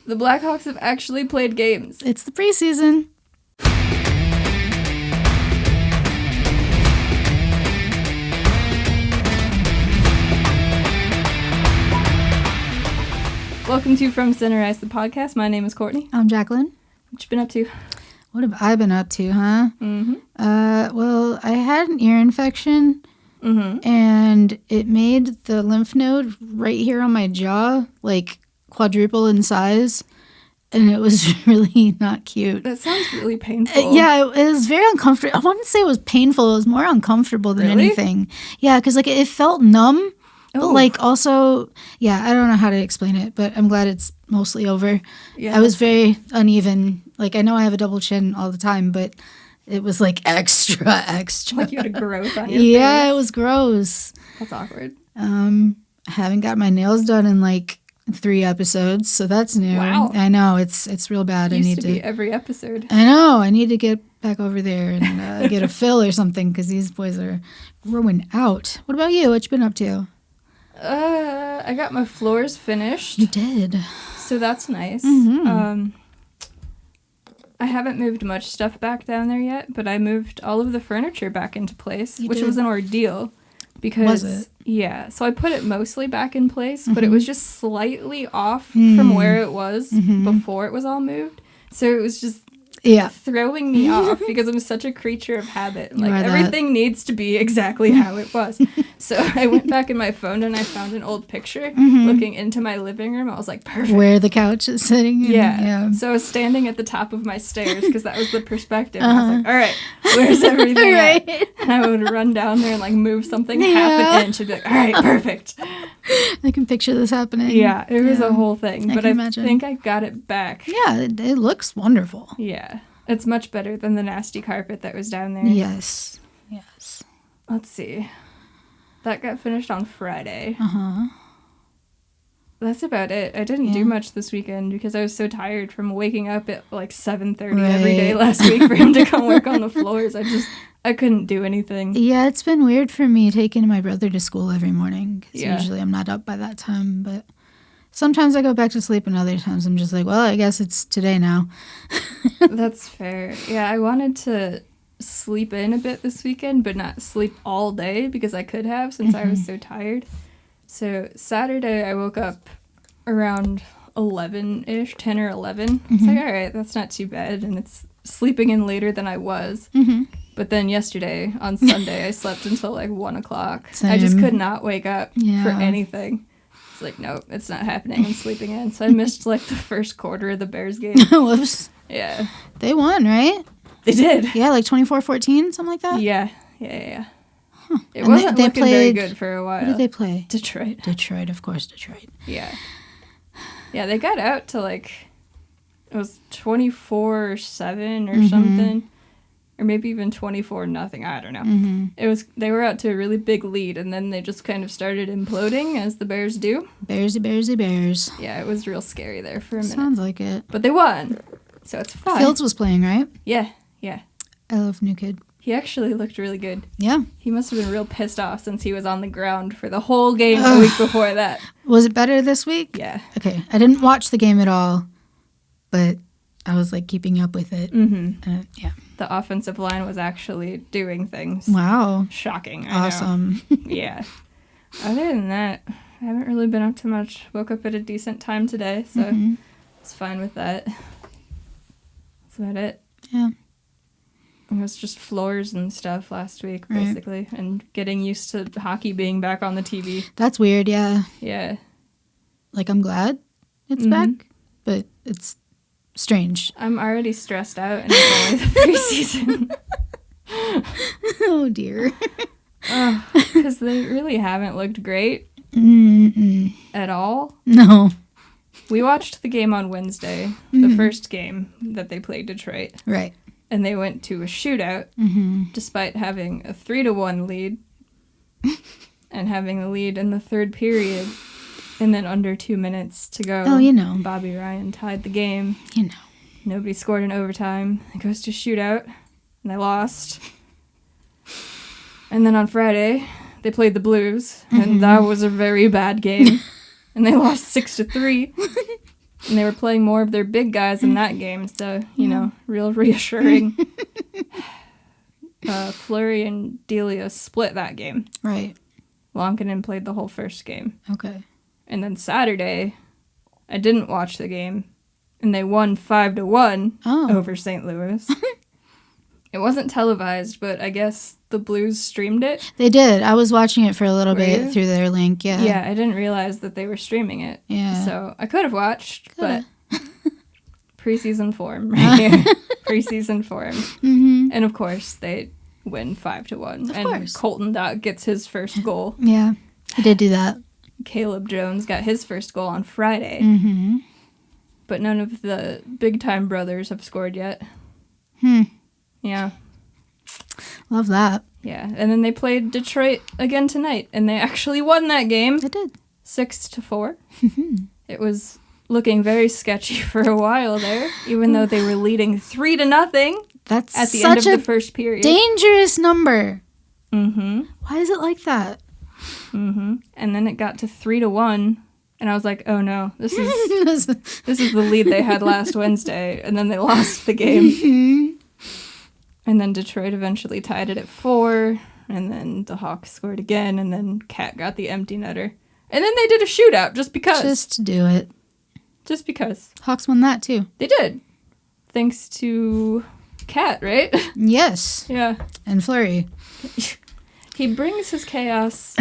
The Blackhawks have actually played games. It's the preseason. Welcome to From Center Ice, the podcast. My name is Courtney. I'm Jacqueline. What you been up to? What have I been up to, huh? Mm-hmm. Well, I had an ear infection, and it made the lymph node right here on my jaw, like, quadruple in size, and it was really not cute. That sounds really painful. Yeah, it was very uncomfortable. I wouldn't say it was painful. It was more uncomfortable than anything. Yeah, because, like, it felt numb. But, like, also, yeah, I don't know how to explain it, but I'm glad it's mostly over. Yeah. I was very uneven. Like, I know I have a double chin all the time, but it was, like, extra. Like you had a growth on your face. Yeah, it was gross. That's awkward. I haven't got my nails done in, like, 3 episodes, so that's new. Wow. I know, it's real bad. Used I need to be every episode. I know. I need to get back over there and get a fill or something, because these boys are growing out. What about you? What you been up to? I got my floors finished. You did. So that's nice. Mm-hmm. I haven't moved much stuff back down there yet, but I moved all of the furniture back into place, which was an ordeal. Because, was it? Yeah. So I put it mostly back in place, but it was just slightly off from where it was before it was all moved. So it was just throwing me off because I'm such a creature of habit. Like, everything needs to be exactly how it was. So I went back in my phone and I found an old picture looking into my living room. I was like, perfect. Where the couch is sitting. Yeah. So I was standing at the top of my stairs because that was the perspective. And I was like, all right, where's everything at? And I would run down there and, like, move something half an inch and be like, all right, perfect. I can picture this happening. Yeah, it was a whole thing. But I imagine. think I got it back. Yeah, it looks wonderful. Yeah. It's much better than the nasty carpet that was down there. Yes. Let's see. That got finished on Friday. Uh-huh. That's about it. I didn't do much this weekend because I was so tired from waking up at like 7:30 every day last week for him to come work on the floors. I couldn't do anything. Yeah, it's been weird for me taking my brother to school every morning. Usually I'm not up by that time, but sometimes I go back to sleep and other times I'm just like, well, I guess it's today now. That's fair. Yeah, I wanted to sleep in a bit this weekend, but not sleep all day because I could have since I was so tired. So Saturday I woke up around 11-ish, 10 or 11. It's like, all right, that's not too bad. And it's sleeping in later than I was. But then yesterday, on Sunday, I slept until like 1 o'clock. Same. I just could not wake up for anything. It's like, nope, it's not happening. I'm sleeping in. So I missed like the first quarter of the Bears game. Whoops. Yeah. They won, right? They did. Yeah, like 24-14, something like that? Yeah. Huh. It wasn't looking very good for a while. Who did they play? Detroit. Of course, Detroit. Yeah. Yeah, they got out to like, it was 24-7 or something. Or maybe even 24-0. I don't know. They were out to a really big lead, and then they just kind of started imploding, as the Bears do. Bears. Yeah, it was real scary there for a minute. Sounds like it. But they won, so it's fine. Fields was playing, right? Yeah. I love new kid. He actually looked really good. Yeah. He must have been real pissed off since he was on the ground for the whole game the week before that. Was it better this week? Yeah. Okay, I didn't watch the game at all, but I was like keeping up with it. Yeah. The offensive line was actually doing things. Wow. Shocking. I awesome. know. Yeah. Other than that, I haven't really been up to much. Woke up at a decent time today, so it's fine with that. That's about it. Yeah. It was just floors and stuff last week, basically, and getting used to hockey being back on the TV. That's weird, yeah. Yeah. Like, I'm glad it's back, but it's strange. I'm already stressed out, and it's only the preseason. Oh, dear. Because they really haven't looked great at all. No. We watched the game on Wednesday, the first game that they played Detroit. Right. And they went to a shootout, despite having a 3-1 lead, and having the lead in the third period, and then under 2 minutes to go. Oh, you know. Bobby Ryan tied the game. You know. Nobody scored in overtime. It goes to shootout, and they lost. And then on Friday, they played the Blues, and that was a very bad game. And they lost 6-3. And they were playing more of their big guys in that game, so, real reassuring. Fleury and Delia split that game. Right. Lankinen played the whole first game. Okay. And then Saturday, I didn't watch the game, and they won 5-1 over St. Louis. It wasn't televised, but I guess the Blues streamed it. They did. I was watching it for a little bit through their link, yeah. Yeah, I didn't realize that they were streaming it. Yeah. So I could have watched, but preseason form right here. Preseason form. Mm-hmm. And of course, they win 5-1. Of course. Colton Dot gets his first goal. Yeah, he did do that. Caleb Jones got his first goal on Friday. Mm-hmm. But none of the big-time brothers have scored yet. Yeah. Love that. Yeah, and then they played Detroit again tonight, and they actually won that game. They did. 6-4. It was looking very sketchy for a while there, even though they were leading 3-0. That's at the end of the first period. Dangerous number. Mm-hmm. Why is it like that? Mm-hmm. And then it got to 3-1, and I was like, "Oh no, this is the lead they had last Wednesday," and then they lost the game. And then Detroit eventually tied it at 4, and then the Hawks scored again, and then Cat got the empty netter. And then they did a shootout just because. Just to do it. Just because. Hawks won that too. They did. Thanks to Cat, right? Yes. Yeah. And Fleury. He brings his chaos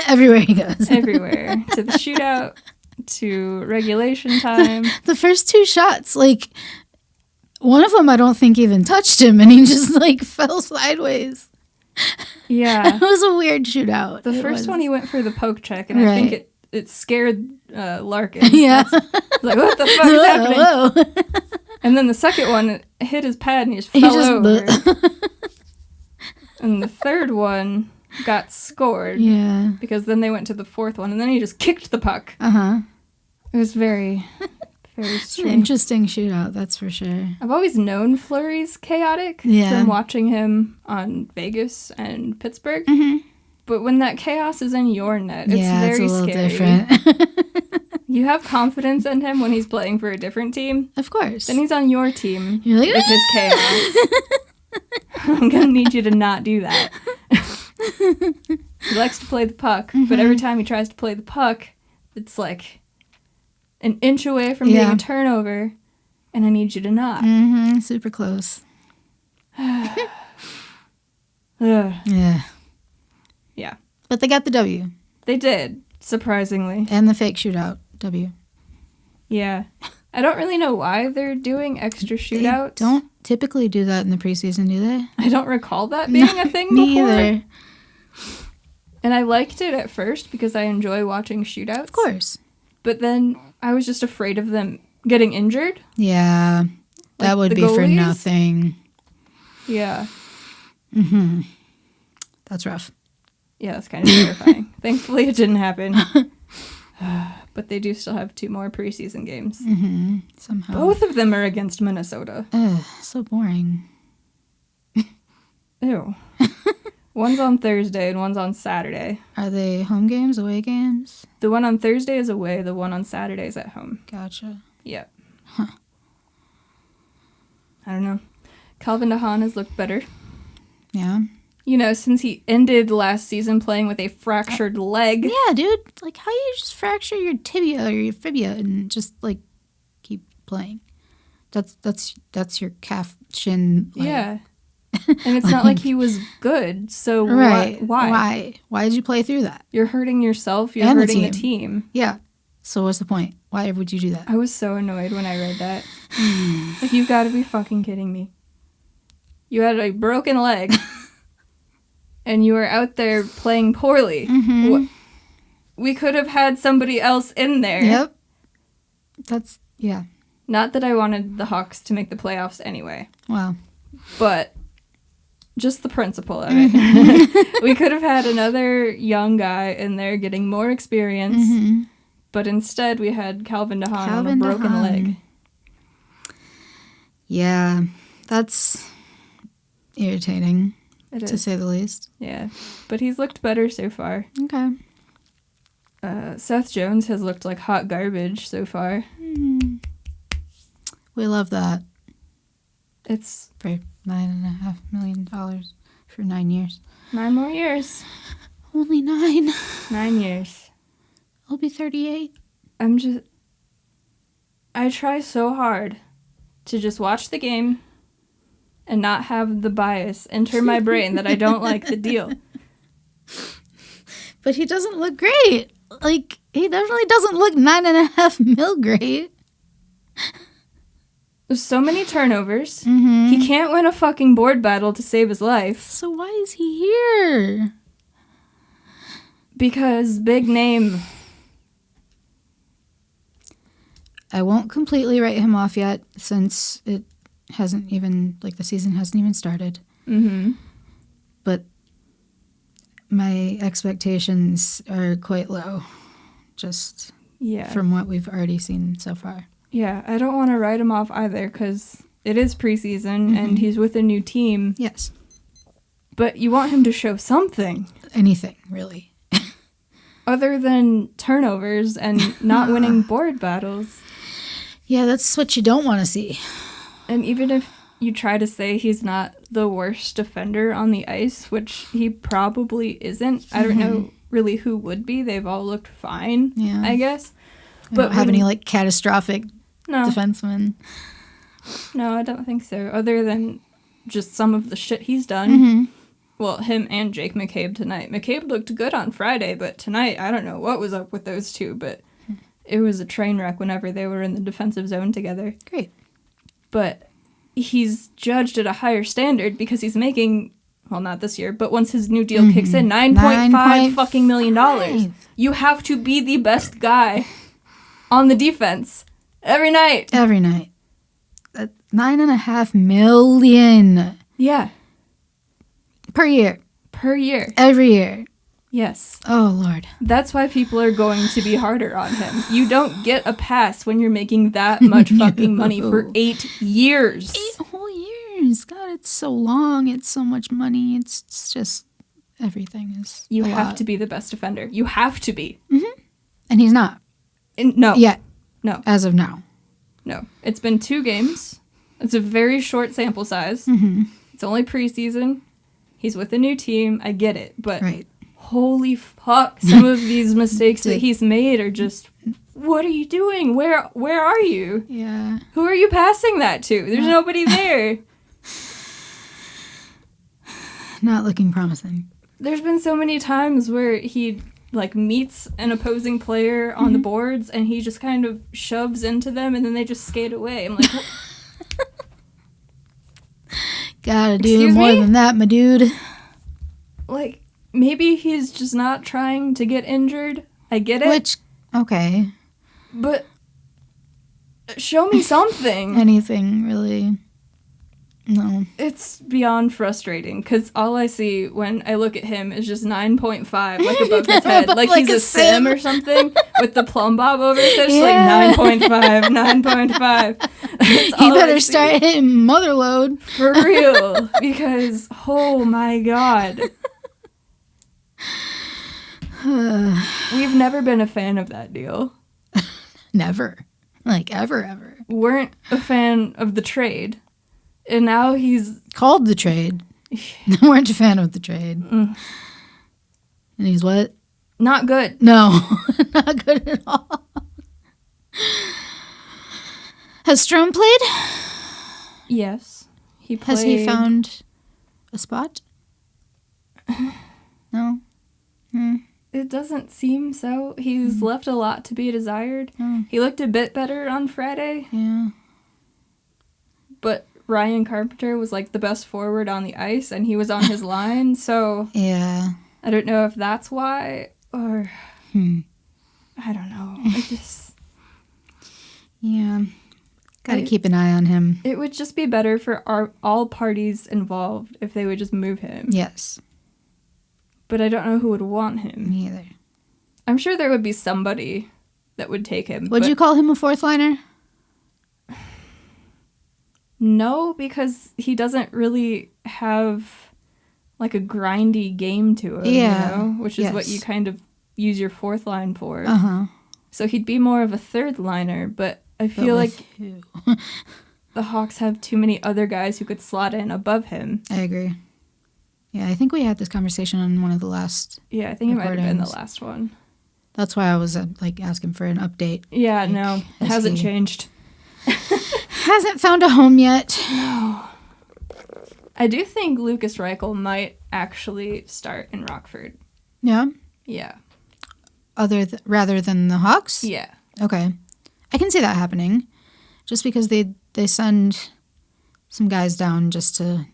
everywhere he goes. Everywhere. To the shootout, to regulation time. The first 2 shots, one of them I don't think even touched him, and he just fell sideways. Yeah. It was a weird shootout. The first one he went for the poke check, and I think it scared Larkin. Yeah. Like, what the fuck is happening? Whoa. And then the second one it hit his pad and he just fell over. And the third one got scored. Yeah. Because then they went to the fourth one, and then he just kicked the puck. Uh-huh. It was very... Very strange. An interesting shootout, that's for sure. I've always known Fleury's chaotic from watching him on Vegas and Pittsburgh. Mm-hmm. But when that chaos is in your net, it's very scary. Different. You have confidence in him when he's playing for a different team. Of course. Then he's on your team You're like, with his chaos. I'm going to need you to not do that. He likes to play the puck, but every time he tries to play the puck, it's like... an inch away from being a turnover, and I need you to not. Mm-hmm. Super close. Yeah. Yeah. But they got the W. They did, surprisingly. And the fake shootout W. Yeah. I don't really know why they're doing extra shootouts. They don't typically do that in the preseason, do they? I don't recall that being a thing me before. Either. And I liked it at first because I enjoy watching shootouts. Of course. But then I was just afraid of them getting injured. Yeah, that would be goalies. For nothing. Yeah. Mm-hmm. That's rough. Yeah, that's kind of terrifying. Thankfully, it didn't happen. But they do still have 2 more preseason games. Mm-hmm. Somehow. Both of them are against Minnesota. Ugh, so boring. Ew. One's on Thursday and one's on Saturday. Are they home games, away games? The one on Thursday is away. The one on Saturday is at home. Gotcha. Yep. Huh. I don't know. Calvin DeHaan has looked better. Yeah. Since he ended last season playing with a fractured leg. Yeah, dude. How you just fracture your tibia or your fibia and just, keep playing? That's your calf shin. Yeah. And it's not like he was good, so right. Why? Why did you play through that? You're hurting yourself, you're hurting the team. Yeah. So what's the point? Why would you do that? I was so annoyed when I read that. You've got to be fucking kidding me. You had a broken leg, and you were out there playing poorly. Mm-hmm. We could have had somebody else in there. Yep. Yeah. Not that I wanted the Hawks to make the playoffs anyway. Wow. But... just the principle of it. We could have had another young guy in there getting more experience, but instead we had Calvin DeHaan on a broken leg. Yeah, that's irritating, to say the least. Yeah, but he's looked better so far. Okay. Seth Jones has looked like hot garbage so far. We love that. It's for $9.5 million for 9 years. 9 more years. Only 9. 9 years. I'll be 38. I try so hard to just watch the game and not have the bias enter my brain that I don't like the deal. But he doesn't look great. Like, he definitely doesn't look $9.5 mil great. There's so many turnovers. Mm-hmm. He can't win a fucking board battle to save his life. So why is he here? Because big name. I won't completely write him off yet, since it hasn't even, like, the season hasn't even started. Mm-hmm. But my expectations are quite low, just from what we've already seen so far. Yeah, I don't want to write him off either, because it is preseason, and he's with a new team. Yes. But you want him to show something. Anything, really. Other than turnovers and not winning board battles. Yeah, that's what you don't want to see. And even if you try to say he's not the worst defender on the ice, which he probably isn't, I don't know really who would be. They've all looked fine, I guess. But don't have any, like, catastrophic defensemen. No, I don't think so. Other than just some of the shit he's done. Well, him and Jake McCabe tonight. McCabe looked good on Friday, but tonight, I don't know what was up with those two, but it was a train wreck whenever they were in the defensive zone together. Great. But he's judged at a higher standard because he's making, well, not this year, but once his new deal kicks in, $9.5 fucking million. You have to be the best guy on the defense every night. Every night. $9.5 million. Yeah. Per year. Every year. Yes. Oh, Lord. That's why people are going to be harder on him. You don't get a pass when you're making that much fucking money for 8 years. 8 whole years. God, it's so long. It's so much money. It's just everything is. You have to be the best defender. You have to be. And he's not. No. Yet. No. As of now. No. It's been 2 games. It's a very short sample size. It's only preseason. He's with a new team. I get it. But holy fuck, some of these mistakes that he's made are just, what are you doing? Where are you? Yeah. Who are you passing that to? There's nobody there. Not looking promising. There's been so many times where he, like, meets an opposing player on the boards and he just kind of shoves into them and then they just skate away. I'm like, gotta do more than that, my dude. Like, maybe he's just not trying to get injured. I get it. Which, okay. But show me something. Anything, really. No. It's beyond frustrating, because all I see when I look at him is just 9.5, like, above his head. like he's a sim or something, with the plumb bob over his head. Like, 9.5, 9.5. You better start hitting motherload. For real. Because, oh my God. We've never been a fan of that deal. Never. Like, ever. Weren't a fan of the trade. And now he's... Called the trade. Weren't a fan of the trade. And he's what? Not good. No. Not good at all. Has Strome played? Yes. He played... Has he found a spot? No? It doesn't seem so. He's left a lot to be desired. He looked a bit better on Friday. Yeah. But Ryan Carpenter was, like, the best forward on the ice, and he was on his line, so... Yeah. I don't know if that's why, or... I don't know. I just... Yeah. Gotta keep an eye on him. It would just be better for all parties involved if they would just move him. Yes. But I don't know who would want him. Me either. I'm sure there would be somebody that would take him. Would you call him a fourth liner? No, because he doesn't really have, like, a grindy game to him, you know? Which is what you kind of use your fourth line for. So he'd be more of a third liner, but I feel like... Who? the Hawks have too many other guys who could slot in above him. I agree. Yeah, I think we had this conversation on one of the last Yeah, I think it might have been the last one. That's why I was asking for an update. Yeah, like, no, it hasn't changed. Hasn't found a home yet. No. I do think Lucas Reichel might actually start in Rockford. Yeah? Yeah. Rather than the Hawks? Yeah. Okay. I can see that happening. Just because they send some guys down just to,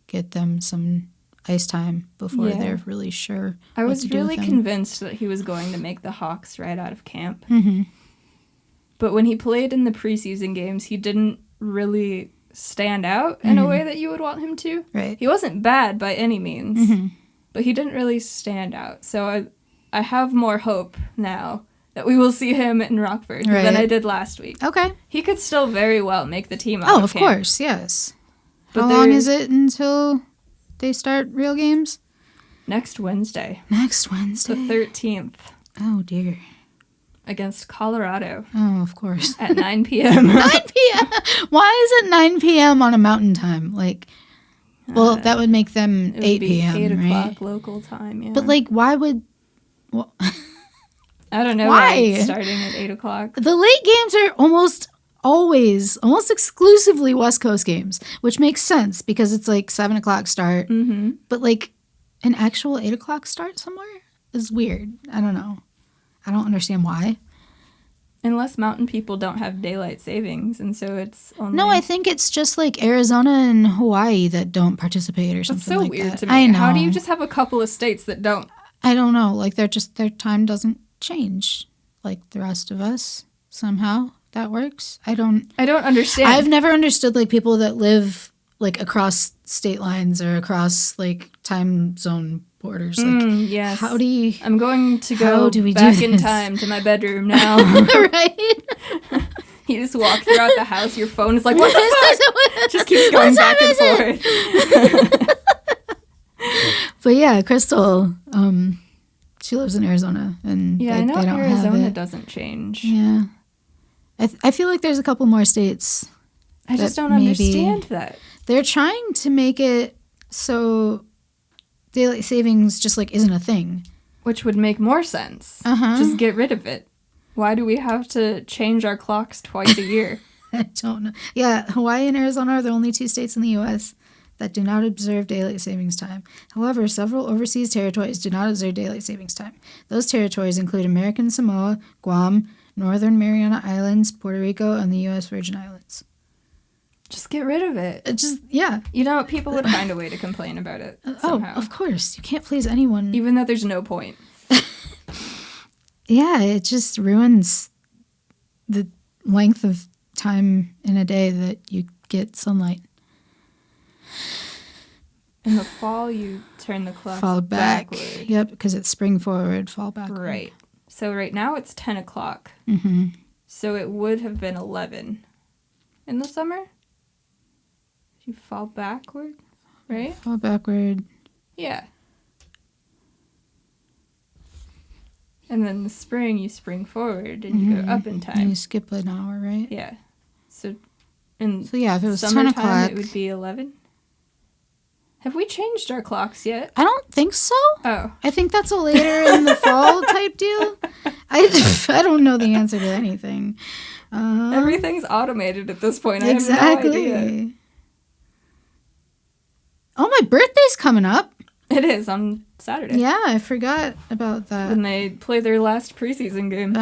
get them some ice time before they're really sure. I was really convinced that he was going to make the Hawks right out of camp. Mm-hmm. But when he played in the preseason games, he didn't really stand out in a way that you would want him to. Right. He wasn't bad by any means, but he didn't really stand out. So I have more hope now that we will see him in Rockford than I did last week. Okay. He could still very well make the team out of camp. Course, yes. But how long is it until they start real games? Next Wednesday. The 13th. Oh, dear. Against Colorado. Oh, of course. At 9 p.m. 9 p.m.? Why is it 9 p.m. on a mountain time? That would make them 8 p.m., 8 o'clock right? local time, yeah. But, why would... Well, I don't know. Why? Starting at 8 o'clock. The late games are almost exclusively West Coast games, which makes sense because it's 7 o'clock start. Mm-hmm. But an actual 8 o'clock start somewhere is weird. I don't know. I don't understand why. Unless mountain people don't have daylight savings, and so it's only... No, I think it's just Arizona and Hawaii that don't participate or something like that. That's so weird to me. I know. How do you just have a couple of states that don't? I don't know. Their time doesn't change like the rest of us somehow. That works. I don't understand. I've never understood people that live across state lines or across time zone borders. Yes. How do you? I'm going to go back in time to my bedroom now. Right. You just walk throughout the house. Your phone is what the fuck? Just keeps going back and forth. But yeah, Crystal, she lives in Arizona, and I know they don't Arizona have it. doesn't change. Yeah, I feel like there's a couple more states. I just don't understand that. They're trying to make it so daylight savings just isn't a thing. Which would make more sense. Just get rid of it. Why do we have to change our clocks twice a year? I don't know. Yeah, Hawaii and Arizona are the only two states in the U.S. that do not observe daylight savings time. However, several overseas territories do not observe daylight savings time. Those territories include American Samoa, Guam, Northern Mariana Islands, Puerto Rico, and the U.S. Virgin Islands. Just get rid of it. Yeah. People would find a way to complain about it somehow. Oh, of course. You can't please anyone. Even though there's no point. Yeah, it just ruins the length of time in a day that you get sunlight. In the fall, you turn the clock backward. Backward. Yep, because it's spring forward, fall backward. Right. So right now it's 10 o'clock. Mm-hmm. So it would have been 11 in the summer. You fall backward, right? Fall backward. Yeah. And then in the spring, you spring forward and you go up in time. And you skip an hour, right? Yeah. So if it was 10 summertime, o'clock, it would be 11. Have we changed our clocks yet? I don't think so. Oh. I think that's a later in the fall type deal. I don't know the answer to anything. Everything's automated at this point. Exactly. I have no idea. Oh, my birthday's coming up. It is on Saturday. Yeah, I forgot about that. When they play their last preseason game.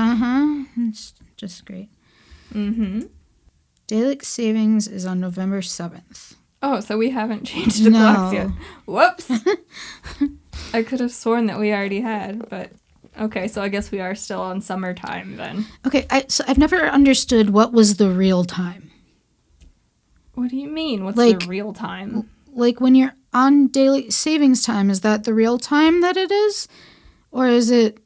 It's just great. Mm-hmm. Daylight savings is on November 7th. Oh, so we haven't changed the clocks yet. Whoops. I could have sworn that we already had, but okay, so I guess we are still on summertime then. Okay, so I've never understood what was the real time. What do you mean? What's the real time? When you're on daylight savings time, is that the real time that it is? Or is it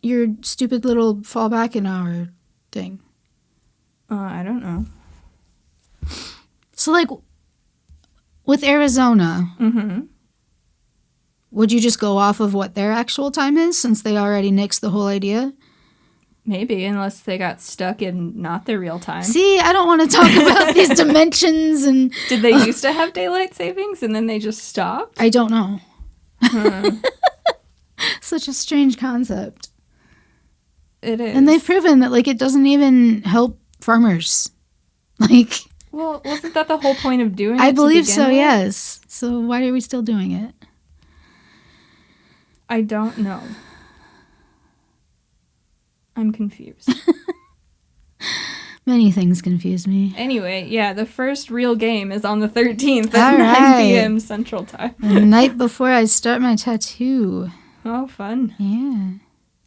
your stupid little fall back an hour thing? I don't know. So, with Arizona, Mm-hmm. would you just go off of what their actual time is since they already nixed the whole idea? Maybe, unless they got stuck in not the real time. See, I don't want to talk about these dimensions and... Did they used to have daylight savings and then they just stopped? I don't know. Such a strange concept. It is. And they've proven that, like, it doesn't even help farmers. Like... Well, wasn't that the whole point of doing it? I believe so, with? yes. So why are we still doing it? I don't know. I'm confused. Many things confuse me. Anyway, yeah, the first real game is on the 13th All at 9 right. p.m. Central Time. The night before I start my tattoo. Oh, fun. Yeah.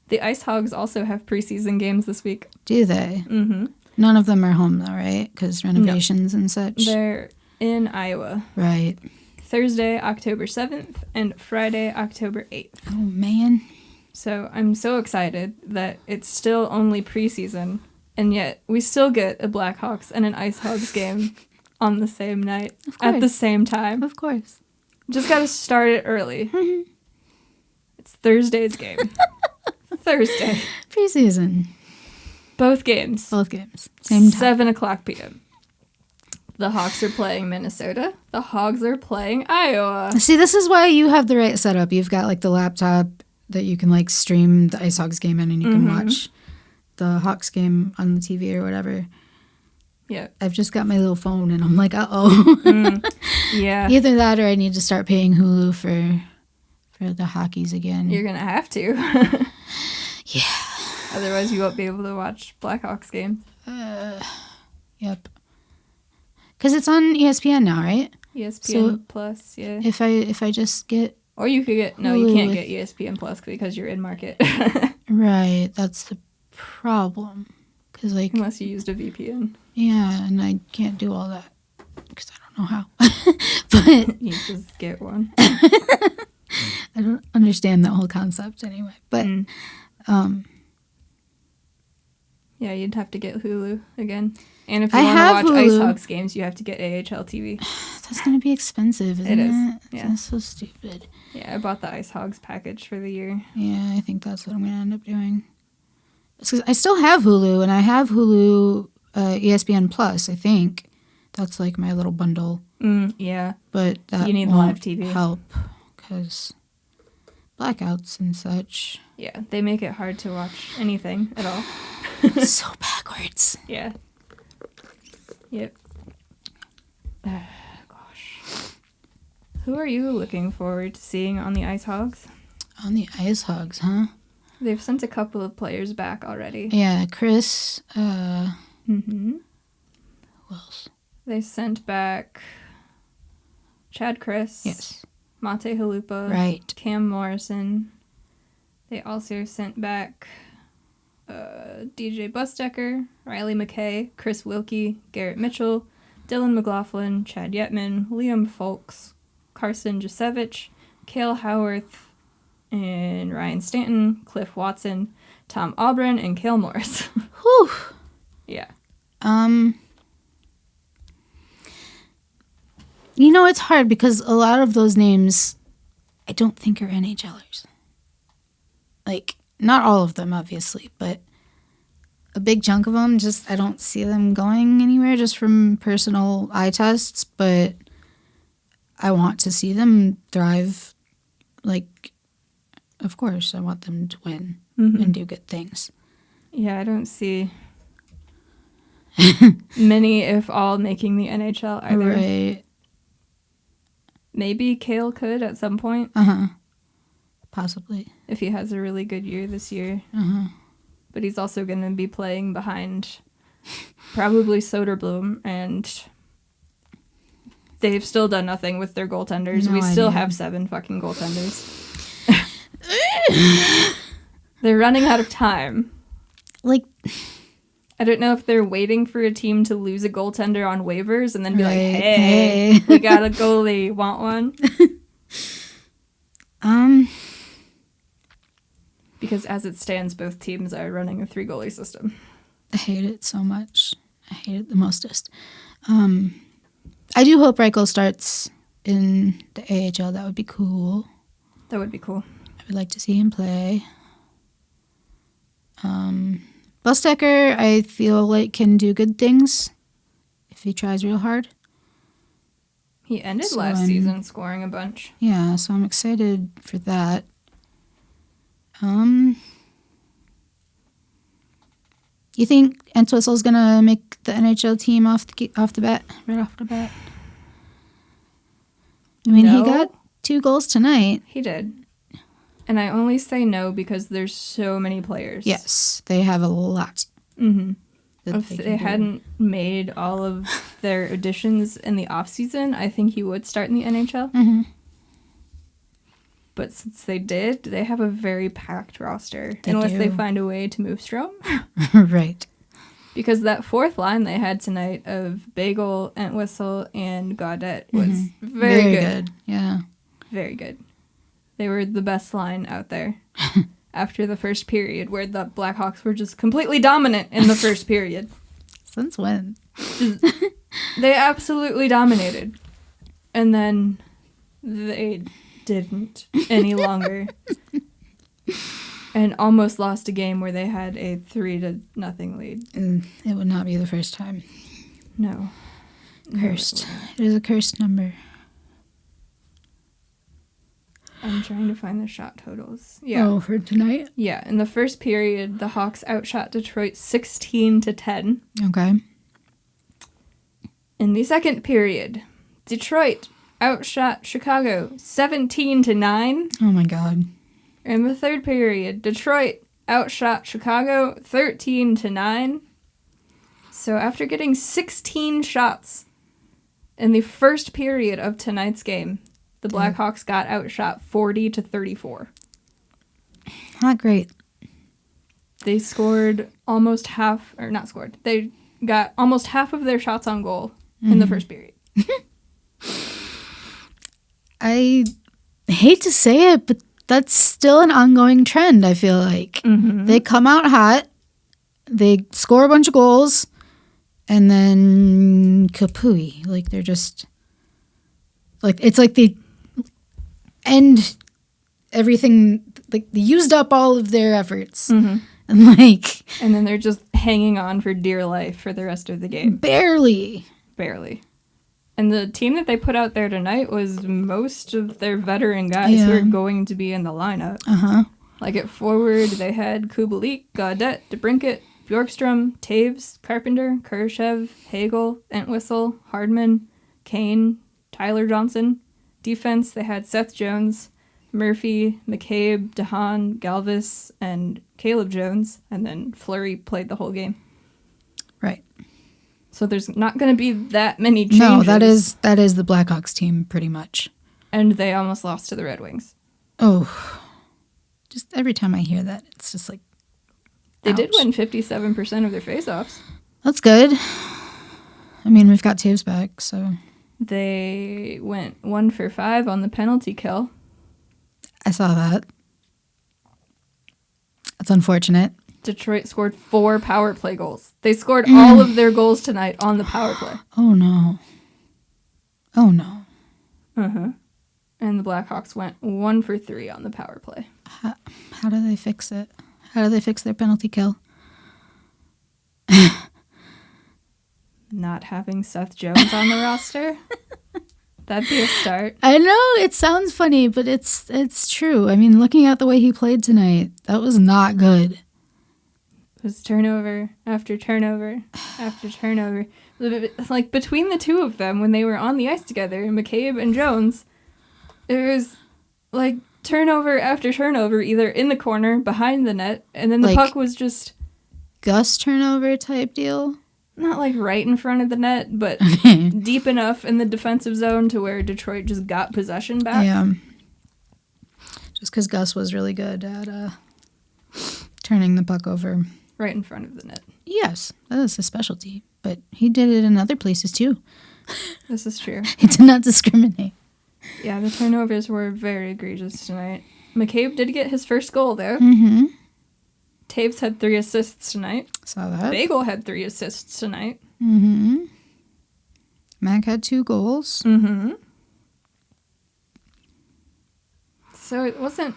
The IceHogs also have preseason games this week. Do they? Mm-hmm. None of them are home, though, right? Because renovations and such. They're in Iowa. Right. Thursday, October 7th, and Friday, October 8th. Oh, man. So I'm so excited that it's still only preseason, and yet we still get a Blackhawks and an IceHogs game on the same night at the same time. Of course. Just got to start it early. It's Thursday's game. Thursday. Preseason. Both games. Both games. Same time. 7 o'clock p.m. The Hawks are playing Minnesota. The Hogs are playing Iowa. See, this is why you have the right setup. You've got, like, the laptop that you can, like, stream the IceHogs game in, and you can watch the Hawks game on the TV or whatever. Yeah. I've just got my little phone, and I'm like, uh-oh. Yeah. Either that or I need to start paying Hulu for the hockeys again. You're going to have to. Yeah. Otherwise, you won't be able to watch Blackhawks games. Yep. Because it's on ESPN now, right? ESPN Plus, yeah. If I just get... Or you could get... No, Hulu you can't get ESPN Plus because you're in market. Right, that's the problem. Because, like... Unless you used a VPN. Yeah, and I can't do all that. Because I don't know how. But... You just get one. I don't understand that whole concept anyway. But, yeah, you'd have to get Hulu again. And if you I want have to watch Hulu. IceHogs games, you have to get AHL TV. That's going to be expensive, isn't it? It is, yeah. That's so stupid. Yeah, I bought the IceHogs package for the year. Yeah, I think that's what I'm going to end up doing. 'Cause I still have Hulu, and I have Hulu ESPN Plus, I think. That's like my little bundle. Yeah. But that You need won't live TV. help, because blackouts and such. Yeah, they make it hard to watch anything at all. So backwards. Yeah. Yep. Gosh. Who are you looking forward to seeing on the IceHogs? On the IceHogs, huh? They've sent a couple of players back already. Yeah, Chris. Who else? They sent back Chad Chris. Yes. Mate Halupa. Right. Cam Morrison. They also sent back DJ Busdecker, Riley McKay, Chris Wilkie, Garrett Mitchell, Dylan McLaughlin, Chad Yetman, Liam Folks, Carson Jasevich, Cale Howarth, and Ryan Stanton, Cliff Watson, Tom Auburn, and Cale Morris. Whew. Yeah. You know, it's hard because a lot of those names I don't think are NHLers. Like, not all of them, obviously, but a big chunk of them, just, I don't see them going anywhere just from personal eye tests, but I want to see them thrive. Like, of course, I want them to win and do good things. Yeah, I don't see many, if all, making the NHL either. Right. Maybe Cale could at some point. Possibly. If he has a really good year this year. But he's also going to be playing behind probably Soderblom, and they've still done nothing with their goaltenders. We still have 7 fucking goaltenders. They're running out of time. Like, I don't know if they're waiting for a team to lose a goaltender on waivers and then be like, Right. hey, we got a goalie, want one? Because as it stands, both teams are running a 3-goalie system. I hate it so much. I hate it the mostest. I do hope Reichel starts in the AHL. That would be cool. That would be cool. I would like to see him play. Bustecker, I feel like, can do good things if he tries real hard. He ended last season scoring a bunch. Yeah, so I'm excited for that. You think Entwistle's gonna make the NHL team right off the bat? I mean, No. He got 2 goals tonight. He did. And I only say no because there's so many players. Yes, they have a lot. Mm-hmm. If they hadn't made all of their additions in the offseason, I think he would start in the NHL. Mm-hmm. But since they did, they have a very packed roster. They they find a way to move Strome. Right. Because that fourth line they had tonight of Bagel, Entwistle, and Gaudette was very good. Yeah. Very good. They were the best line out there after the first period, where the Blackhawks were just completely dominant in the first period. Since when? They absolutely dominated. And then they didn't any longer. And almost lost a game where they had a 3-0 lead. It would not be the first time. No. Cursed. It is a cursed number. I'm trying to find the shot totals. Yeah. Oh, for tonight? Yeah. In the first period, the Hawks outshot Detroit 16-10. Okay. In the second period, Detroit outshot Chicago 17-9. Oh my God. In the third period, Detroit outshot Chicago 13-9. So after getting 16 shots in the first period of tonight's game, the Blackhawks got outshot 40-34. Not great. They scored almost half, or not scored, they got almost half of their shots on goal in the first period. I hate to say it, but that's still an ongoing trend, I feel like. Mm-hmm. They come out hot, they score a bunch of goals, and then kapooey. Like, they're just... like, it's like they end everything... like, they used up all of their efforts. Mm-hmm. And then they're just hanging on for dear life for the rest of the game. Barely. And the team that they put out there tonight was most of their veteran guys who are going to be in the lineup. Uh-huh. Like at forward, they had Kubalik, Gaudette, DeBrincat, Bjorkstrom, Taves, Carpenter, Khrushchev, Hagel, Entwistle, Hardman, Kane, Tyler Johnson. Defense, they had Seth Jones, Murphy, McCabe, DeHaan, Galvis, and Caleb Jones. And then Fleury played the whole game. Right. So there's not going to be that many changes. No, that is the Blackhawks team, pretty much. And they almost lost to the Red Wings. Oh. Just every time I hear that, it's just like, They ouch. did win 57% of their faceoffs. That's good. I mean, we've got Taves back, so... They went 1 for 5 on the penalty kill. I saw that. That's unfortunate. Detroit scored 4 power play goals. They scored all of their goals tonight on the power play. Oh, no. Uh-huh. And the Blackhawks went 1 for 3 on the power play. How do they fix it? How do they fix their penalty kill? Not having Seth Jones on the roster? That'd be a start. I know, it sounds funny, but it's true. I mean, looking at the way he played tonight, that was not good. It was turnover after turnover after turnover. Like, between the two of them, when they were on the ice together, McCabe and Jones, it was, like, turnover after turnover, either in the corner, behind the net, and then the Like, puck was just... Gus turnover type deal? Not, like, right in front of the net, but deep enough in the defensive zone to where Detroit just got possession back. Yeah. Just because Gus was really good at turning the puck over. Right in front of the net. Yes, that is his specialty. But he did it in other places, too. This is true. He did not discriminate. Yeah, the turnovers were very egregious tonight. McCabe did get his first goal, though. Mm-hmm. Taves had 3 assists tonight. Saw that. Bagel had 3 assists tonight. Mm-hmm. Mac had 2 goals. Mm-hmm. So it wasn't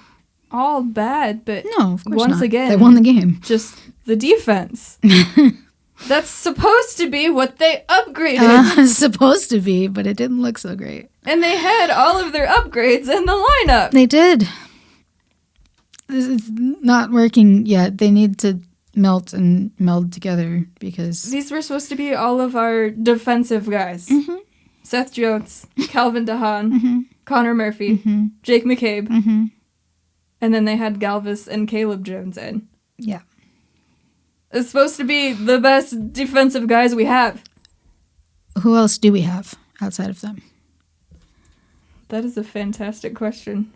all bad, but no, of course once not. again, They won the game. Just the defense. That's supposed to be what they upgraded. Supposed to be, but it didn't look so great. And they had all of their upgrades in the lineup. They did. This is not working yet. They need to meld together because... These were supposed to be all of our defensive guys. Mm-hmm. Seth Jones, Calvin DeHaan, mm-hmm. Connor Murphy, mm-hmm. Jake McCabe. Mm-hmm. And then they had Galvis and Caleb Jones in. Yeah. It's supposed to be the best defensive guys we have. Who else do we have outside of them? That is a fantastic question.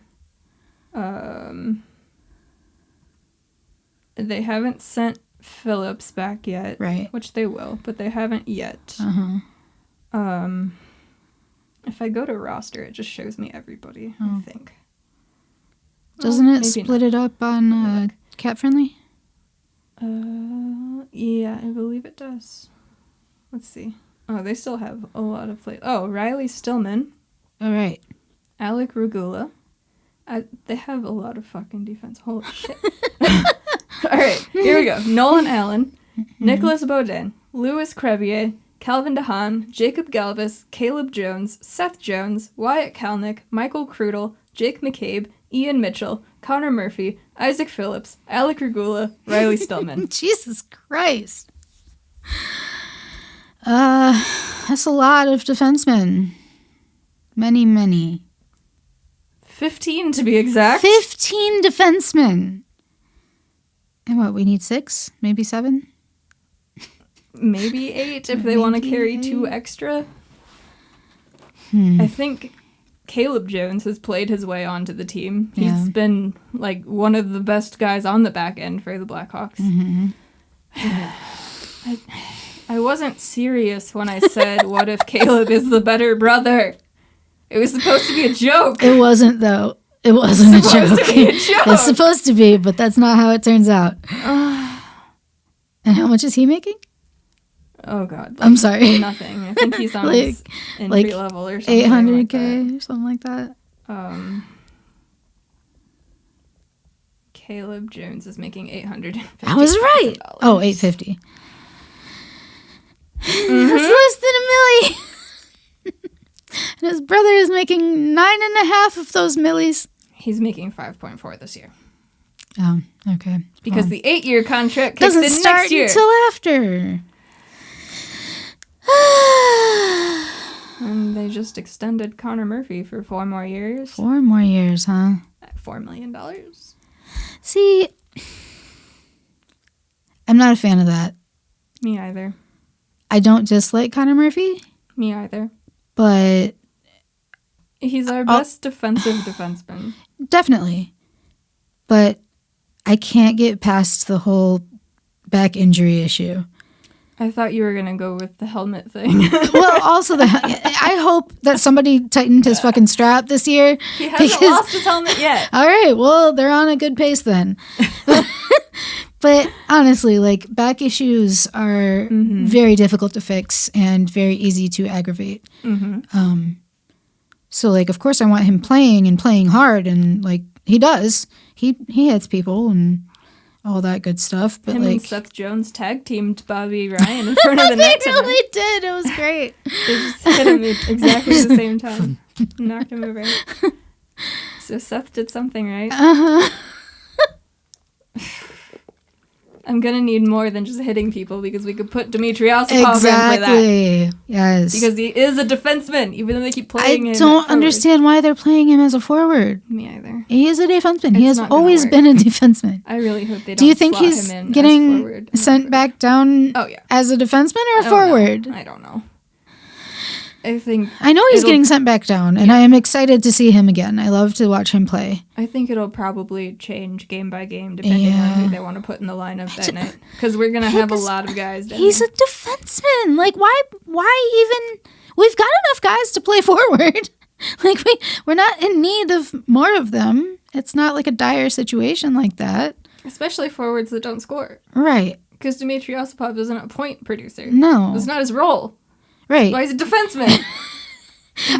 They haven't sent Phillips back yet. Right. Which they will, but they haven't yet. Uh-huh. If I go to roster, it just shows me everybody, I think. Doesn't it split it up on Cat Friendly? Yeah, I believe it does. Let's see. Oh, they still have a lot of players. Oh, Riley Stillman. All right. Alec Regula. They have a lot of fucking defense. Holy shit. All right, here we go. Nolan Allen, Nicholas Baudin, Louis Crevier, Calvin DeHaan, Jacob Galvis, Caleb Jones, Seth Jones, Wyatt Kalnick, Michael Krudel, Jake McCabe, Ian Mitchell, Connor Murphy, Isaac Phillips, Alec Regula, Riley Stillman. Jesus Christ. That's a lot of defensemen. Many, many. 15 to be exact. 15 defensemen. And what, we need 6? Maybe 7? Maybe 8 if they want to carry 2 extra. I think Caleb Jones has played his way onto the team. He's been like one of the best guys on the back end for the Blackhawks. Mm-hmm. I wasn't serious when I said, what if Caleb is the better brother? It was supposed to be a joke. It wasn't, though. It wasn't a joke. It's supposed to be, but that's not how it turns out. And how much is he making? Oh, God. I'm sorry. Nothing. I think he's on his entry level or something. $800K or something like that. Caleb Jones is making $850. I was right. Oh, $850. Mm-hmm. That's less than $1 million. And his brother is making 9.5 of those millies. He's making 5.4 this year. Oh, okay. Because the 8-year contract kicks doesn't in start next year. Until after. And they just extended Connor Murphy for 4 more years. 4 more years, huh? At $4 million. See, I'm not a fan of that. Me either. I don't dislike Connor Murphy. Me either. But he's our best defensive defenseman. Definitely. But I can't get past the whole back injury issue. I thought you were going to go with the helmet thing. Well, also, I hope that somebody tightened his fucking strap this year. He hasn't lost his helmet yet. All right, well, they're on a good pace then. But honestly, like, back issues are very difficult to fix and very easy to aggravate. Mm-hmm. So, like, of course I want him playing and playing hard, and, like, he does. He hits people and all that good stuff. But him like, and Seth Jones tag teamed Bobby Ryan in front of the net. They really did. It was great. They just hit him at exactly the same time. Knocked him over. So Seth did something right. Uh-huh. I'm going to need more than just hitting people because we could put Dmitry Osipov in for that. Yes. Because he is a defenseman, even though they keep playing him. I don't understand why they're playing him as a forward. Me either. He is a defenseman. He has always been a defenseman. I really hope they don't. Do you think he's getting sent back down as a defenseman or a forward? I don't know. I know he's getting sent back down, and I am excited to see him again. I love to watch him play. I think it'll probably change game by game, depending on who they want to put in the lineup that night. Because we're going to have a lot of guys down He's a defenseman. Like, why even... We've got enough guys to play forward. Like, we're not in need of more of them. It's not like a dire situation like that. Especially forwards that don't score. Right. Because Dmitry Osipov isn't a point producer. No. It's not his role. Right. Why he's a defenseman.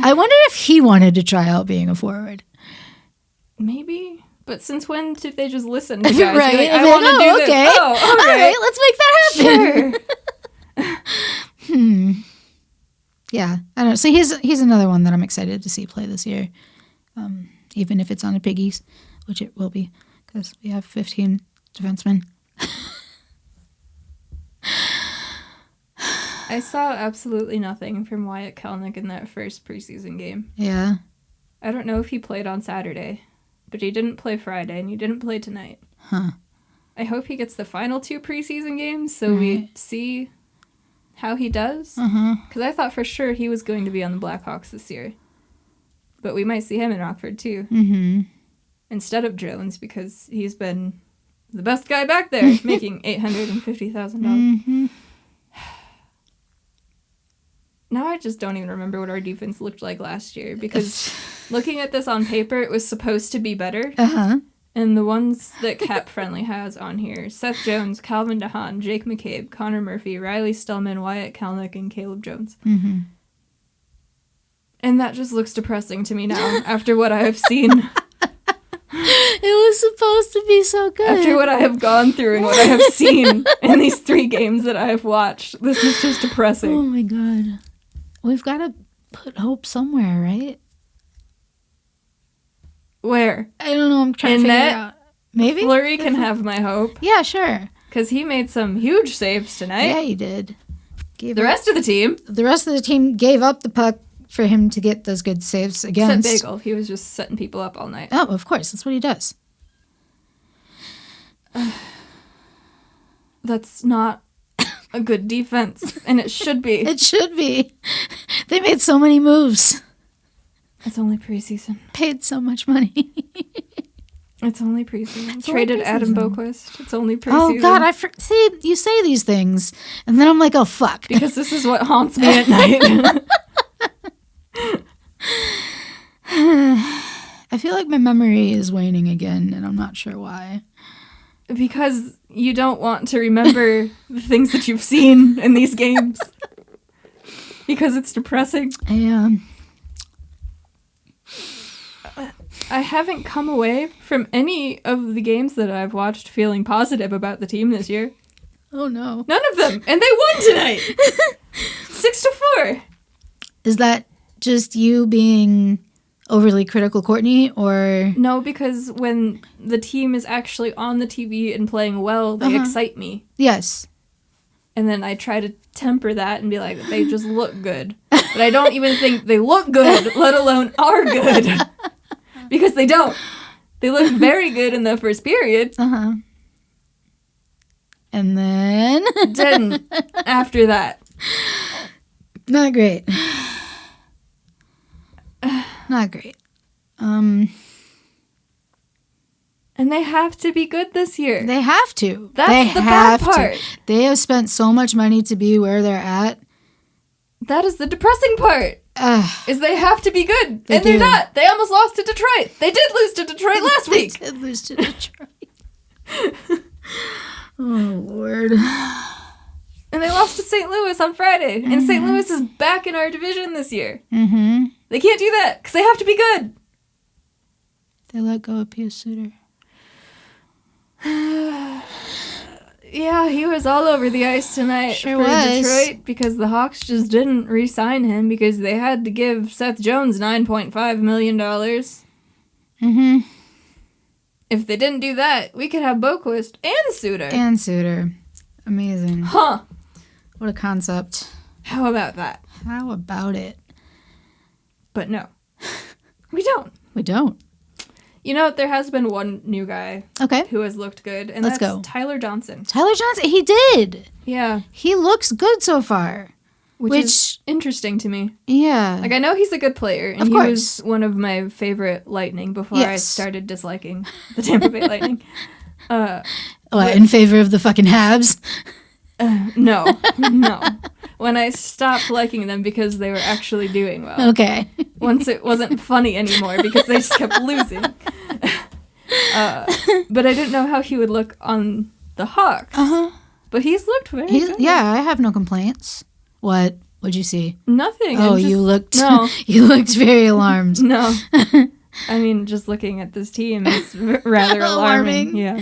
I wonder if he wanted to try out being a forward. Maybe. But since when did they just listen to guys? Right. Like, I want to do this. Okay. Oh, all right. Let's make that happen. Sure. Yeah, I don't know. So he's another one that I'm excited to see play this year, even if it's on the Piggies, which it will be, because we have 15 defensemen. I saw absolutely nothing from Wyatt Kalnick in that first preseason game. Yeah. I don't know if he played on Saturday, but he didn't play Friday, and he didn't play tonight. Huh. I hope he gets the final 2 preseason games so we see how he does. Because I thought for sure he was going to be on the Blackhawks this year. But we might see him in Rockford, too. Instead of Jones, because he's been the best guy back there, making $850,000. Now I just don't even remember what our defense looked like last year, because looking at this on paper, it was supposed to be better. And the ones that Cap Friendly has on here, Seth Jones, Calvin DeHaan, Jake McCabe, Connor Murphy, Riley Stillman, Wyatt Kalnick, and Caleb Jones. And that just looks depressing to me now, after what I have seen. It was supposed to be so good. After what I have gone through and what I have seen in these 3 games that I have watched, this is just depressing. Oh my God. We've got to put hope somewhere, right? Where? I don't know. I'm trying to figure out. Maybe? Fleury can have my hope. Yeah, sure. Because he made some huge saves tonight. Yeah, he did. The rest of the team gave up the puck for him to get those good saves against. Except Bagel. He was just setting people up all night. Oh, of course. That's what he does. That's not a good defense, and it should be. It should be. They made so many moves. It's only preseason. Paid so much money. It's only preseason. Traded Adam Boquist. It's only preseason. Oh, God. See, you say these things, and then I'm like, oh, fuck. Because this is what haunts me at night. I feel like my memory is waning again, and I'm not sure why. Because you don't want to remember the things that you've seen in these games. Because it's depressing. I haven't come away from any of the games that I've watched feeling positive about the team this year. Oh, no. None of them. And they won tonight. 6-4. Is that just you being overly critical, Courtney, or... No, because when the team is actually on the TV and playing well, they excite me. Yes. And then I try to temper that and be like, they just look good. But I don't even think they look good, let alone are good. Because they don't. They look very good in the first period. And then... Didn't after that. Not great. Not great. And they have to be good this year. They have to. That's the bad part. They have spent so much money to be where they're at. That is the depressing part. Is they have to be good. And they're not. They almost lost to Detroit. They did lose to Detroit last week. They did lose to Detroit. Oh, Lord. And they lost to St. Louis on Friday. And St. Louis is back in our division this year. They can't do that because they have to be good. They let go of Pius Suter. Yeah, he was all over the ice tonight for Detroit because the Hawks just didn't re-sign him because they had to give Seth Jones $9.5 million. If they didn't do that, we could have Boquist and Suter. Amazing. Huh. What a concept. How about that? How about it? But no. We don't. We don't. You know, there has been one new guy who has looked good, and that's Tyler Johnson. Tyler Johnson? He did. Yeah. He looks good so far. Which is interesting to me. Yeah. Like, I know he's a good player, and he was one of my favorite Lightning before I started disliking the Tampa Bay Lightning. In favor of the fucking Habs? No. When I stopped liking them because they were actually doing well. Okay. Once it wasn't funny anymore because they just kept losing. But I didn't know how he would look on the Hawks. But he's looked very good. Yeah, I have no complaints. What'd you see? Nothing. Oh, you looked very alarmed. No. I mean, just looking at this team is rather alarming. Yeah.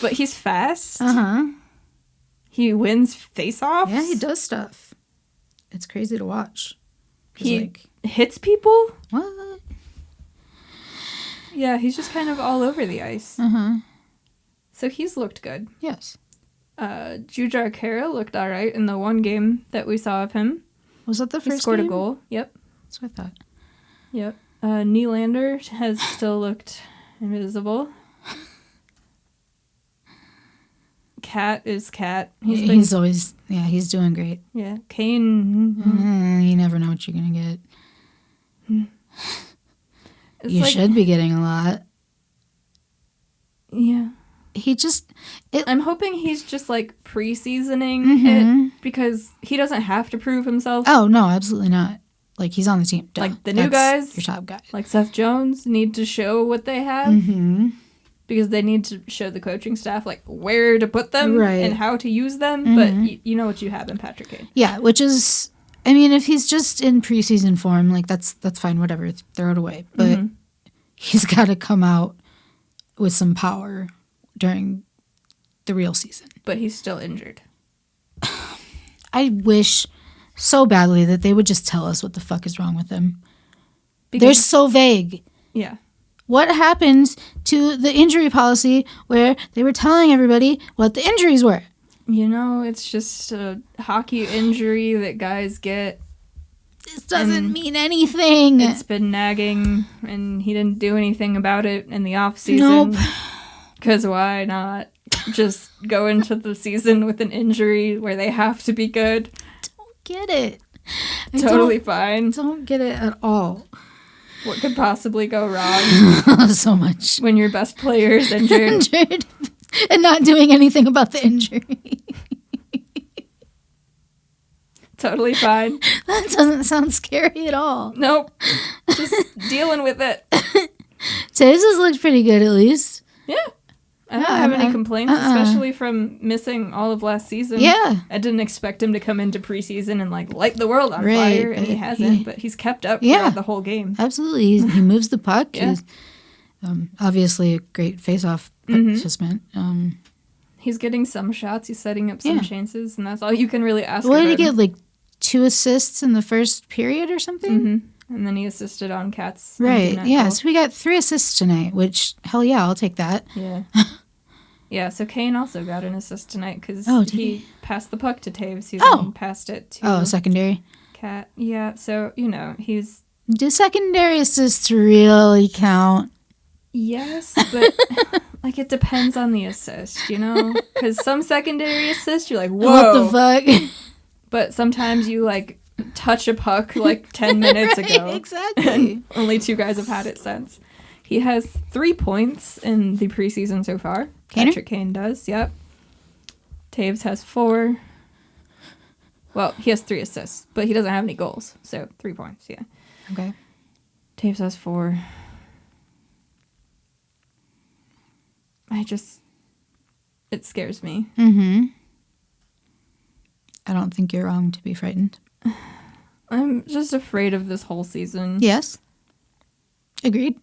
But he's fast. Uh-huh. He wins face-offs. Yeah, he does stuff. It's crazy to watch. He hits people. What? Yeah, he's just kind of all over the ice. Uh-huh. So he's looked good. Yes. Jujar Kara looked all right in the one game that we saw of him. Was that the first He scored game? a goal. Yep. That's what I thought. Yep. Nylander has still looked invisible. Cat is Cat. He's always, he's doing great. Yeah. Kane. You never know what you're going to get. You like, should be getting a lot. Yeah. I'm hoping he's just like pre-seasoning it because he doesn't have to prove himself. Oh, no, absolutely not. Like, he's on the team. Duh. Like, the new guys, your top guy. like Seth Jones, need to show what they have because they need to show the coaching staff like where to put them and how to use them. But you know what you have in Patrick Kane. Yeah, which is, I mean, if he's just in preseason form, like, that's fine, whatever. Throw it away. But he's got to come out with some power during the real season. But he's still injured. I wish so badly that they would just tell us what the fuck is wrong with him. They're so vague. Yeah. What happened to the injury policy where they were telling everybody what the injuries were? You know, it's just a hockey injury that guys get. This doesn't mean anything. It's been nagging, and he didn't do anything about it in the off season. Nope. Because why not just go into the season with an injury where they have to be good? Don't get it. Totally fine. Don't get it at all. What could possibly go wrong? So much. When your best player is injured. And not doing anything about the injury. Totally fine. That doesn't sound scary at all. Nope. Just dealing with it. Taves has looked pretty good at least. Yeah. I don't have any complaints, especially from missing all of last season. Yeah. I didn't expect him to come into preseason and like light the world on fire, and he hasn't, but he's kept up throughout the whole game. Absolutely. He moves the puck. Yeah. He's obviously a great face-off participant. He's getting some shots. He's setting up some chances, and that's all you can really ask. What did he get, like 2 assists in the first period or something? And then he assisted on Cat's. Right, yeah. Goal. So we got 3 assists tonight, which, hell yeah, I'll take that. Yeah. Yeah, so Kane also got an assist tonight because he passed the puck to Taves. He passed it to secondary. Cat. Yeah, so, you know, he's... Do secondary assists really count? Yes, but, like, it depends on the assist, you know? Because some secondary assists, you're like, whoa. What the fuck? But sometimes you, like, touch a puck, like, 10 minutes ago. Exactly. And only 2 guys have had it since. He has 3 points in the preseason so far. Patrick Kane does, yep. Taves has 4. Well, he has 3 assists, but he doesn't have any goals, so 3 points, yeah. Okay. Taves has 4. It scares me. I don't think you're wrong to be frightened. I'm just afraid of this whole season. Yes. Agreed.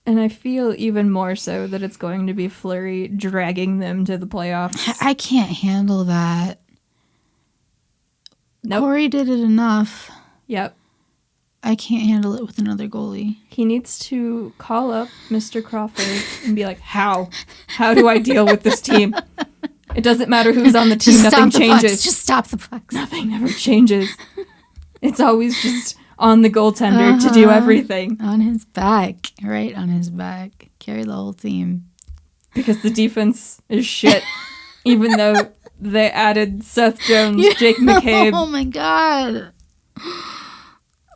And I feel even more so that it's going to be Fleury dragging them to the playoffs. I can't handle that. Nope. Corey did it enough. Yep. I can't handle it with another goalie. He needs to call up Mr. Crawford and be like, how? How do I deal with this team? It doesn't matter who's on the team. Just nothing changes. Pucks. Just stop the pucks. Nothing ever changes. It's always just on the goaltender to do everything. On his back. Right on his back. Carry the whole team. Because the defense is shit. Even though they added Seth Jones, Jake McCabe. Oh my God.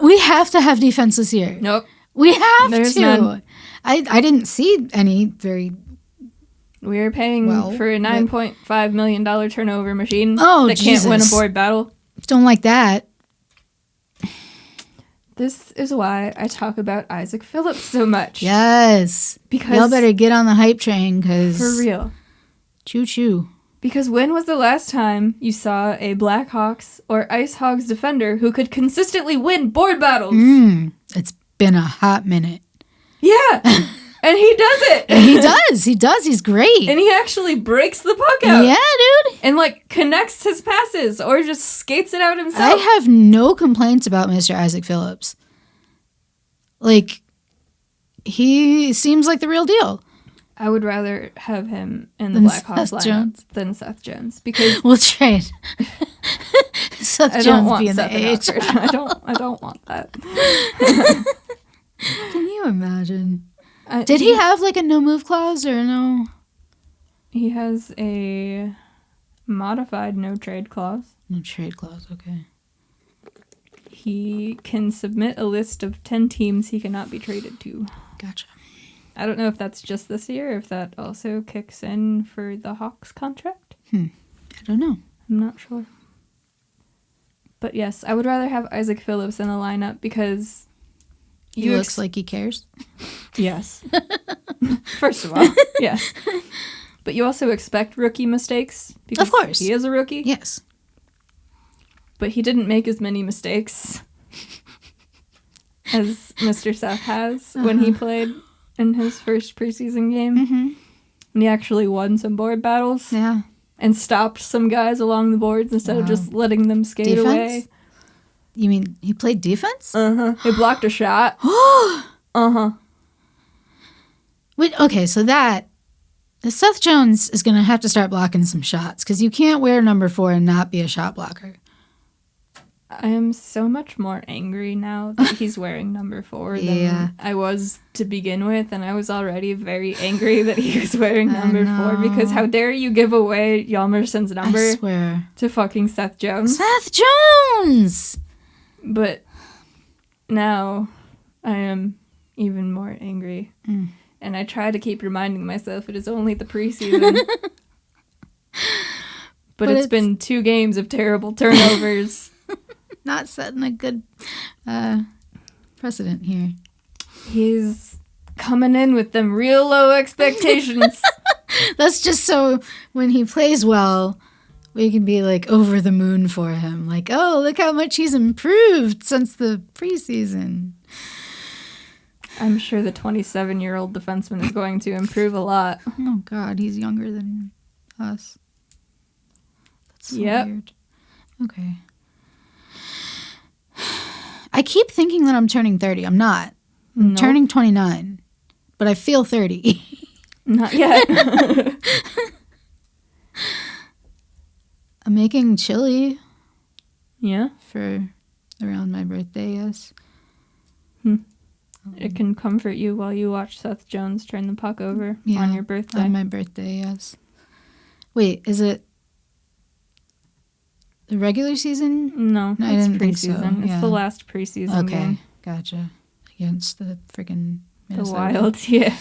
We have to have defense this year. Nope. We have There's to. None. I didn't see any very... We're paying for a $9.5 million turnover machine that Jesus. Can't win a board battle. Don't like that. This is why I talk about Isaac Phillips so much. Yes. Because y'all better get on the hype train, because... For real. Choo-choo. Because when was the last time you saw a Blackhawks or IceHogs defender who could consistently win board battles? It's been a hot minute. Yeah. And he does it. And he does. He's great. And he actually breaks the puck out. Yeah, dude. And, like, connects his passes or just skates it out himself. I have no complaints about Mr. Isaac Phillips. Like, he seems like the real deal. I would rather have him in the Blackhawks lineup than Seth Jones. Because we'll trade. Seth Jones be in the AHL. I don't want that. Can you imagine? Did he have like a no move clause or no? He has a modified no trade clause. No trade clause, okay. He can submit a list of 10 teams he cannot be traded to. Gotcha. I don't know if that's just this year or if that also kicks in for the Hawks contract. I don't know. I'm not sure. But yes, I would rather have Isaac Phillips in the lineup because... He looks like he cares. Yes. First of all, yes. But you also expect rookie mistakes. Because of course. He is a rookie. Yes. But he didn't make as many mistakes as Mr. Seth has when he played in his first preseason game. Mm-hmm. And he actually won some board battles. Yeah. And stopped some guys along the boards instead of just letting them skate away. You mean he played defense? Uh-huh. He blocked a shot. Uh-huh. Wait, okay, so Seth Jones is going to have to start blocking some shots because you can't wear number 4 and not be a shot blocker. I am so much more angry now that he's wearing number 4 than I was to begin with, and I was already very angry that he was wearing number 4 because how dare you give away Hjalmarsson's number I swear. to fucking Seth Jones. Seth Jones! But now I am even more angry. And I try to keep reminding myself it is only the preseason. but it's been 2 games of terrible turnovers. Not setting a good precedent here. He's coming in with them real low expectations. That's just so when he plays well, we can be like over the moon for him. Like, oh, look how much he's improved since the preseason. I'm sure the 27-year-old defenseman is going to improve a lot. Oh, God, he's younger than us. That's so weird. Okay. I keep thinking that I'm turning 30. I'm not. I'm turning 29. But I feel 30. Not yet. I'm making chili. Yeah? For around my birthday, yes. It can comfort you while you watch Seth Jones turn the puck over on your birthday. On my birthday, yes. Wait, is it the regular season? No, it's preseason. So. It's the last preseason game. Okay, gotcha. Against the freaking Minnesota. The Wild, yeah.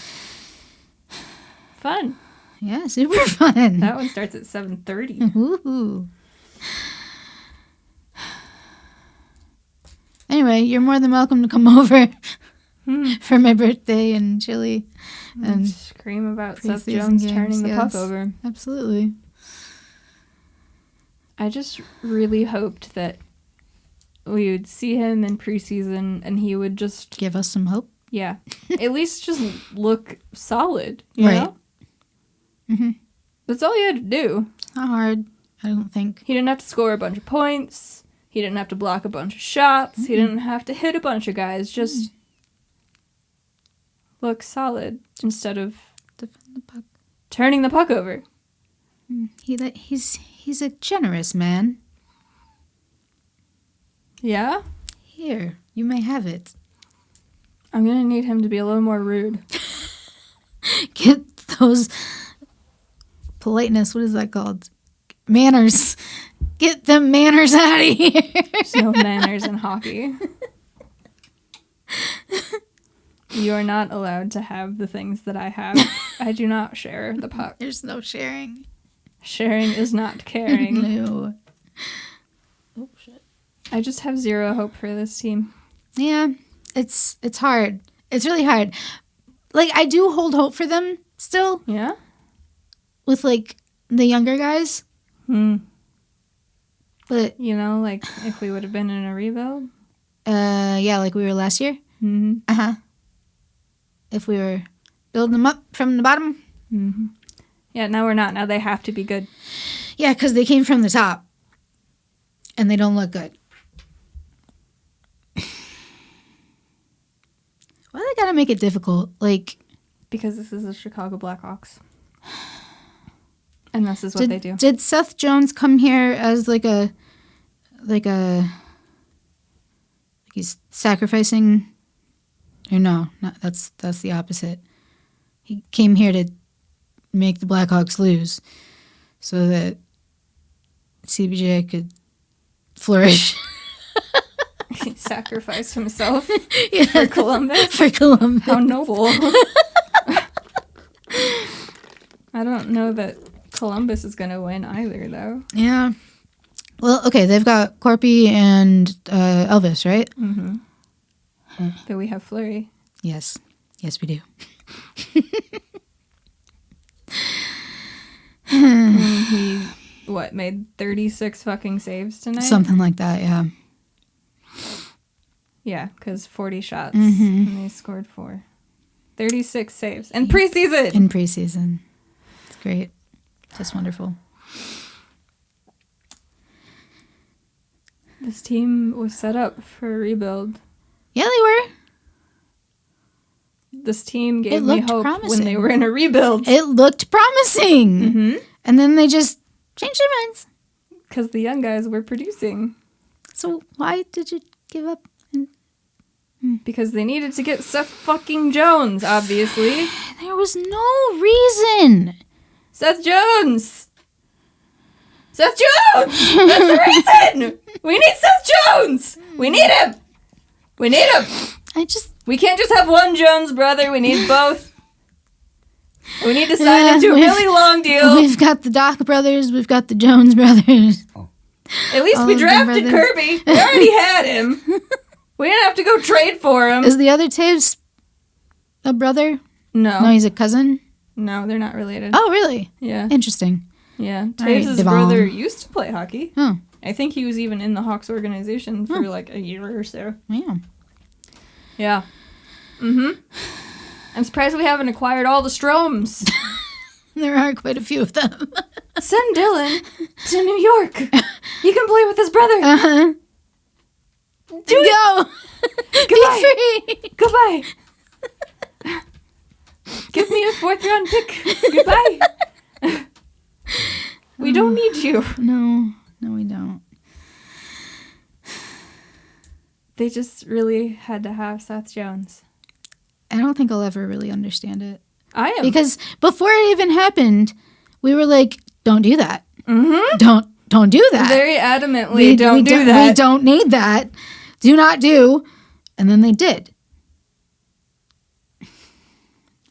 Fun. Yeah, super fun. That one starts at 7:30. Woohoo. Anyway, you're more than welcome to come over for my birthday and chili. And scream about Seth Jones turning the puck over. Absolutely. I just really hoped that we would see him in preseason and he would just... give us some hope? Yeah. At least just look solid, you know? Mm-hmm. That's all you had to do. Not hard, I don't think. He didn't have to score a bunch of points. He didn't have to block a bunch of shots. Mm-hmm. He didn't have to hit a bunch of guys. Just look solid instead of defend the puck. Turning the puck over. He's a generous man. Yeah? Here, you may have it. I'm going to need him to be a little more rude. Get those politeness, what is that called? Manners. Get them manners out of here. There's no manners in hockey. You are not allowed to have the things that I have. I do not share the puck. There's no sharing. Sharing is not caring. No. Oh, shit. I just have zero hope for this team. Yeah, it's hard. It's really hard. Like, I do hold hope for them still. Yeah? With, like, the younger guys. But you know, like if we would have been in a rebuild. Yeah, like we were last year. If we were building them up from the bottom. Yeah, now we're not. Now they have to be good. Yeah, because they came from the top, and they don't look good. Why they gotta make it difficult? Like, because this is the Chicago Blackhawks, and this is what they do. Did Seth Jones come here as he's sacrificing? Or no, not, that's the opposite. He came here to make the Blackhawks lose, so that CBJ could flourish. He sacrificed himself for Columbus. For Columbus. How noble. I don't know that Columbus is going to win either, though. Yeah. Well, okay, they've got Corpy and Elvis, right? But we have Fleury. Yes. Yes, we do. He, made 36 fucking saves tonight? Something like that, yeah. Yeah, because 40 shots, and they scored 4. 36 saves. In preseason! In preseason. It's great. Just wonderful. This team was set up for a rebuild. Yeah, they were. This team gave me hope when they were in a rebuild. It looked promising. And then they just changed their minds. Because the young guys were producing. So why did you give up? Because they needed to get Seth fucking Jones, obviously. There was no reason. Seth Jones! Seth Jones! That's the reason! We need Seth Jones! We need him! We need him! We can't just have one Jones brother. We need both. We need to sign him to a really long deal. We've got the Doc brothers. We've got the Jones brothers. At least we drafted Kirby. We already had him. We didn't have to go trade for him. Is the other Taves a brother? No. No, he's a cousin? No, they're not related. Oh, really? Yeah. Interesting. Yeah. Taves' brother used to play hockey. Oh. I think he was even in the Hawks organization for like a year or so. Yeah. Yeah. I'm surprised we haven't acquired all the Stroms. There are quite a few of them. Send Dylan to New York. He can play with his brother. Do go. Goodbye. Be free. Goodbye. Give me a 4th round pick. Goodbye. We don't need you. No, we don't. They just really had to have Seth Jones. I don't think I'll ever really understand it. I am. Because before it even happened, we were like, don't do that. Don't do that. Very adamantly, don't do that. We don't need that. Do not do. And then they did.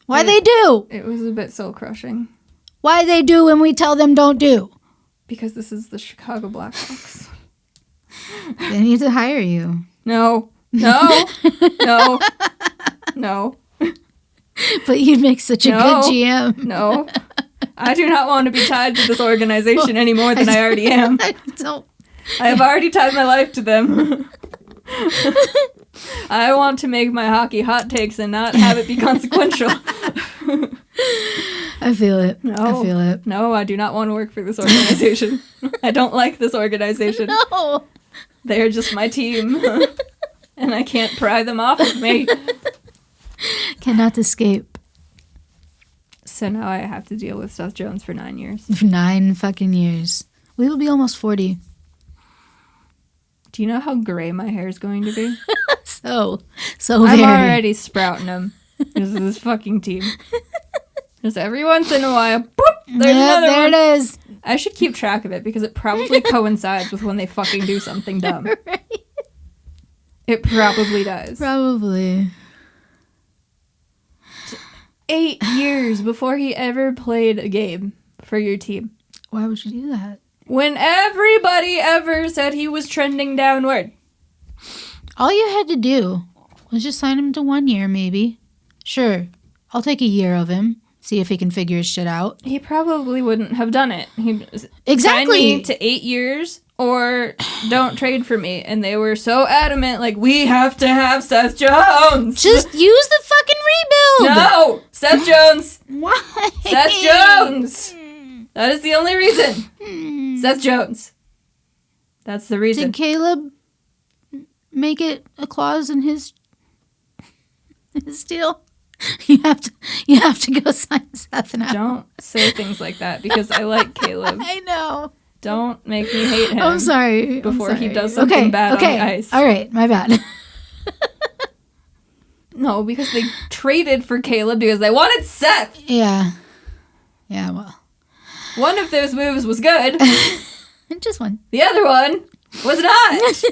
Why they do? It was a bit soul-crushing. Why they do when we tell them don't do? Because this is the Chicago Blackhawks. They need to hire you. No. But you'd make such a good GM. No. I do not want to be tied to this organization any more than I already am. I have already tied my life to them. I want to make my hockey hot takes and not have it be consequential. I feel it. No. I feel it. No, I do not want to work for this organization. I don't like this organization. No. They're just my team. And I can't pry them off of me. Cannot escape. So now I have to deal with Seth Jones for 9 years. 9 fucking years. We will be almost 40. Do you know how gray my hair is going to be? So I'm very. already sprouting them. This is this fucking team. Just every once in a while, boop, there's another there one. it is. I should keep track of it because it probably coincides with when they fucking do something dumb. Right. It probably does. Probably. 8 years before he ever played a game for your team. Why would you do that? When everybody ever said he was trending downward. All you had to do was just sign him to 1 year, maybe. Sure, I'll take a year of him. See if he can figure his shit out. He probably wouldn't have done it. Exactly. Sign me to 8 years or don't trade for me. And they were so adamant, like, we have to have Seth Jones. Just use the fucking rebuild. No! Seth Jones. Why? Seth Jones. That is the only reason. Seth Jones. That's the reason. Did Caleb make it a clause in his deal? You have to go sign Seth now. Don't say things like that because I like Caleb. I know. Don't make me hate him. I'm sorry. Before he does something bad on the ice. All right, my bad. No, because they traded for Caleb because they wanted Seth. Yeah. Yeah, well. One of those moves was good. Just one. The other one was not.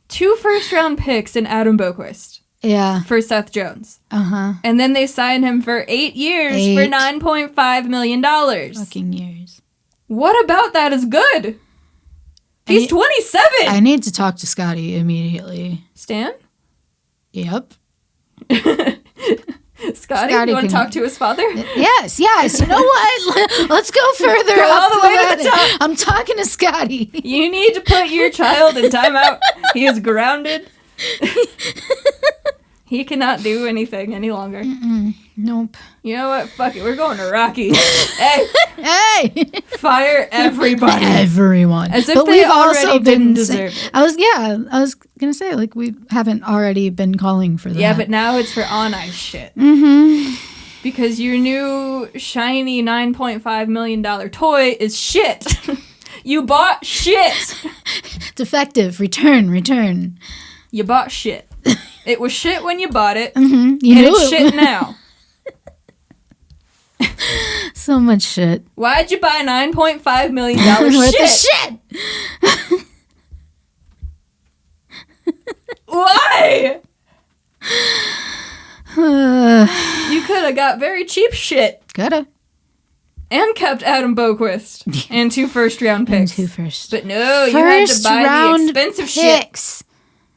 2 first-round picks in Adam Boquist. Yeah. For Seth Jones. Uh-huh. And then they signed him for 8 years for $9.5 million. Fucking years. What about that is good? He's 27. I need to talk to Scotty immediately. Stan? Yep. Scotty, you want to talk to his father? Yes. You know what? Let's go further Go up all the way to the top. I'm talking to Scotty. You need to put your child in timeout. He is grounded. He cannot do anything any longer. Nope. You know what? Fuck it. We're going to Rocky. Hey. Hey. Fire everybody. Everyone. As if they already didn't deserve it. I was going to say, like, we haven't already been calling for that. Yeah, but now it's for on-ice shit. Mm-hmm. Because your new shiny $9.5 million toy is shit. You bought shit. Defective. Return. You bought shit. It was shit when you bought it, mm-hmm. and it's shit now. So much shit. Why'd you buy $9.5 million worth shit? Of shit? Why? You could have got very cheap shit. Coulda. And kept Adam Boquist and 2 first-round picks. And 2 first. But no, you had to buy the expensive picks. shit.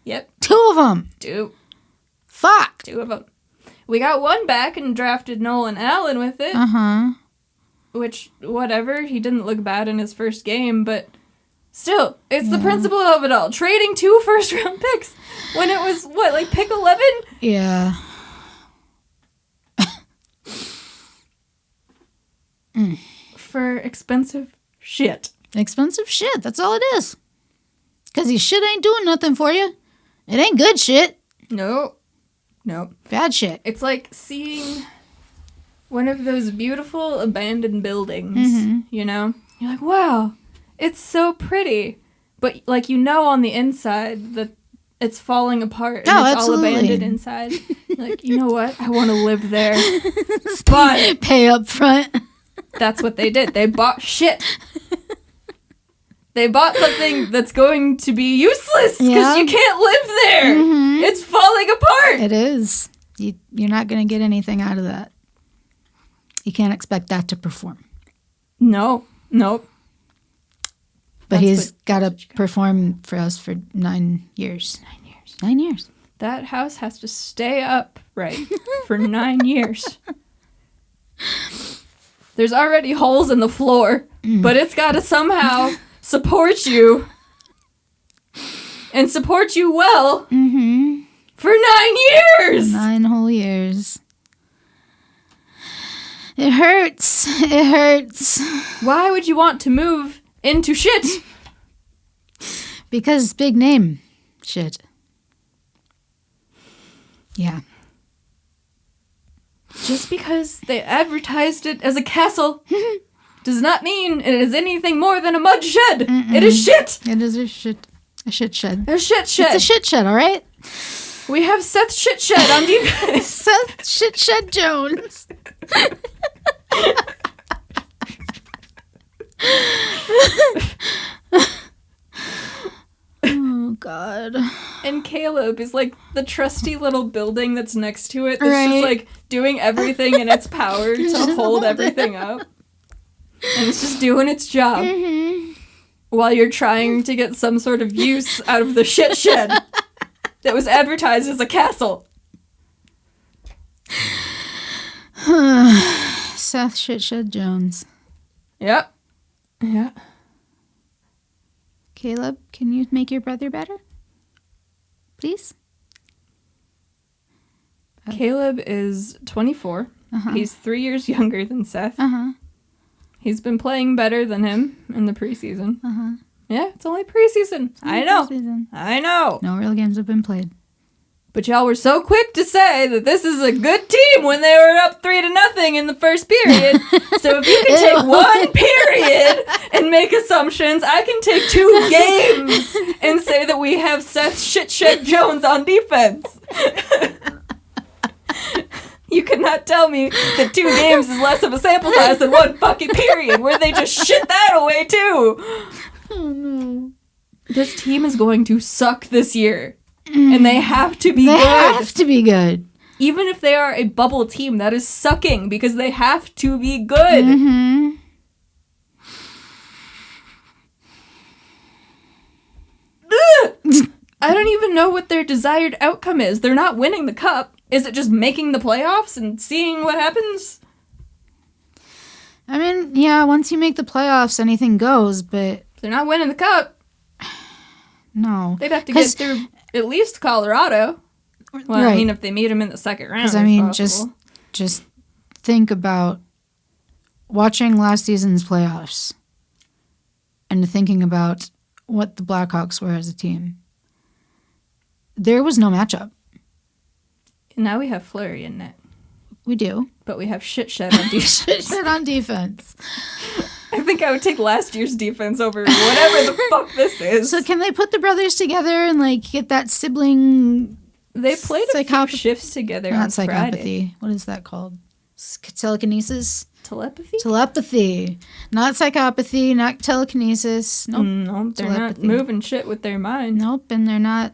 Yep. 2 of them. 2. Fuck. 2 of them. We got 1 back and drafted Nolan Allen with it. Uh-huh. Which, whatever, he didn't look bad in his first game, but still, it's the principle of it all. Trading 2 first-round picks when it was, like pick 11? Yeah. For expensive shit. Expensive shit, that's all it is. Because your shit ain't doing nothing for you. It ain't good shit. Nope. Bad shit. It's like seeing one of those beautiful abandoned buildings, you know? You're like, wow, it's so pretty. But, like, you know on the inside that it's falling apart and it's absolutely. all abandoned inside. Like, you know what? I want to live there. But pay up front. That's what they did. They bought shit. They bought something that's going to be useless because you can't live there. Mm-hmm. It's falling apart. It is. You're not going to get anything out of that. You can't expect that to perform. Nope. But he's got to perform for us for 9 years. 9 years. That house has to stay upright for 9 years. There's already holes in the floor, but it's got to somehow support you and support you well for 9 years. 9 whole years. It hurts. Why would you want to move into shit? Because big name shit. Yeah. Just because they advertised it as a castle does not mean it is anything more than a mud shed. It is shit. It is a shit shed. A shit shed. It's a shit shed, all right? We have Seth Shit Shed on you guys. Seth Shit Shed Jones. Oh, God. And Caleb is like the trusty little building that's next to it that's just like doing everything in its power to hold everything up. And it's just doing its job. While you're trying to get some sort of use out of the shit shed that was advertised as a castle. Seth Shitshed Jones. Yep. Yeah. Caleb, can you make your brother better? Please? Caleb is 24. He's 3 years younger than Seth. He's been playing better than him in the preseason. Yeah, it's only preseason. I know. I know. No real games have been played. But y'all were so quick to say that this is a good team when they were up 3-0 in the first period. So if you can take one period and make assumptions, I can take 2 games and say that we have Seth Shitshed Jones on defense. You cannot tell me that 2 games is less of a sample size than 1 fucking period where they just shit that away too. Oh no. This team is going to suck this year. And they have to be good. They have to be good. Even if they are a bubble team, that is sucking because they have to be good. I don't even know what their desired outcome is. They're not winning the cup. Is it just making the playoffs and seeing what happens? I mean, yeah, once you make the playoffs, anything goes, but... If they're not winning the cup. No. They'd have to get through at least Colorado. Well, right. I mean, if they meet them in the second round, because, I mean, just think about watching last season's playoffs and thinking about what the Blackhawks were as a team. There was no matchup. Now we have Fleury in net. We do. But we have Shitshed on defense. Shitshed on defense. I think I would take last year's defense over whatever the fuck this is. So can they put the brothers together and, like, get that sibling... They played a few shifts together on Friday. Not psychopathy. What is that called? Telekinesis? Telepathy? Telepathy. Not psychopathy, not telekinesis. Nope. No, they're not moving shit with their mind. Nope, and they're not...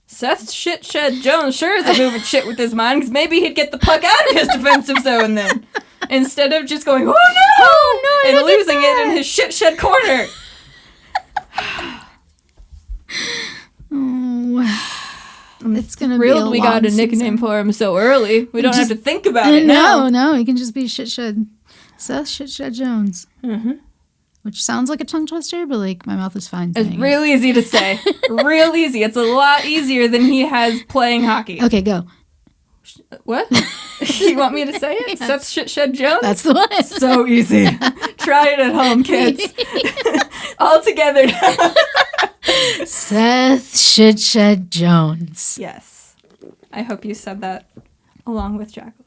Seth Shitshed Jones sure is moving shit with his mind, because maybe he'd get the puck out of his defensive zone then. Instead of just going, oh no, and losing it in his shitshed corner. It's going to be a long we got a nickname season. For him so early. We don't have to think about it now. No, he can just be Shitshed. Seth Shitshed Jones. Which sounds like a tongue twister, but, like, my mouth is fine. It's real easy to say. Real easy. It's a lot easier than he has playing hockey. Okay, go. What? You want me to say it? Seth Shitshed Jones? That's the one. So easy. Try it at home, kids. All together now. Seth Shitshed Jones. Yes. I hope you said that along with Jacqueline.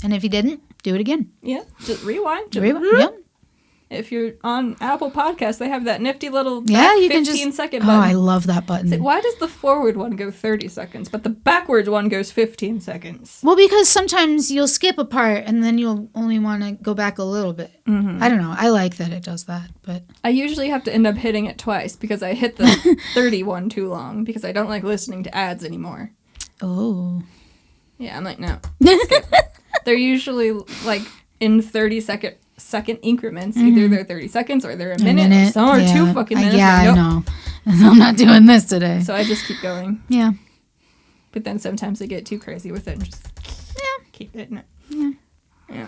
And if you didn't, do it again. Yeah. Just rewind. Yep. If you're on Apple Podcasts, they have that nifty little you 15-second button. Oh, I love that button. So why does the forward one go 30 seconds, but the backwards one goes 15 seconds? Well, because sometimes you'll skip a part, and then you'll only want to go back a little bit. I don't know. I like that it does that, but... I usually have to end up hitting it twice, because I hit the 30 one too long, because I don't like listening to ads anymore. Oh. Yeah, I'm like, no. Skip. They're usually, like, in 30-second increments. Either they're 30 seconds or they're a minute. Some are 2 fucking minutes. I know. I'm not doing this today. So I just keep going. Yeah. But then sometimes I get too crazy with it and just keep hitting it. Yeah.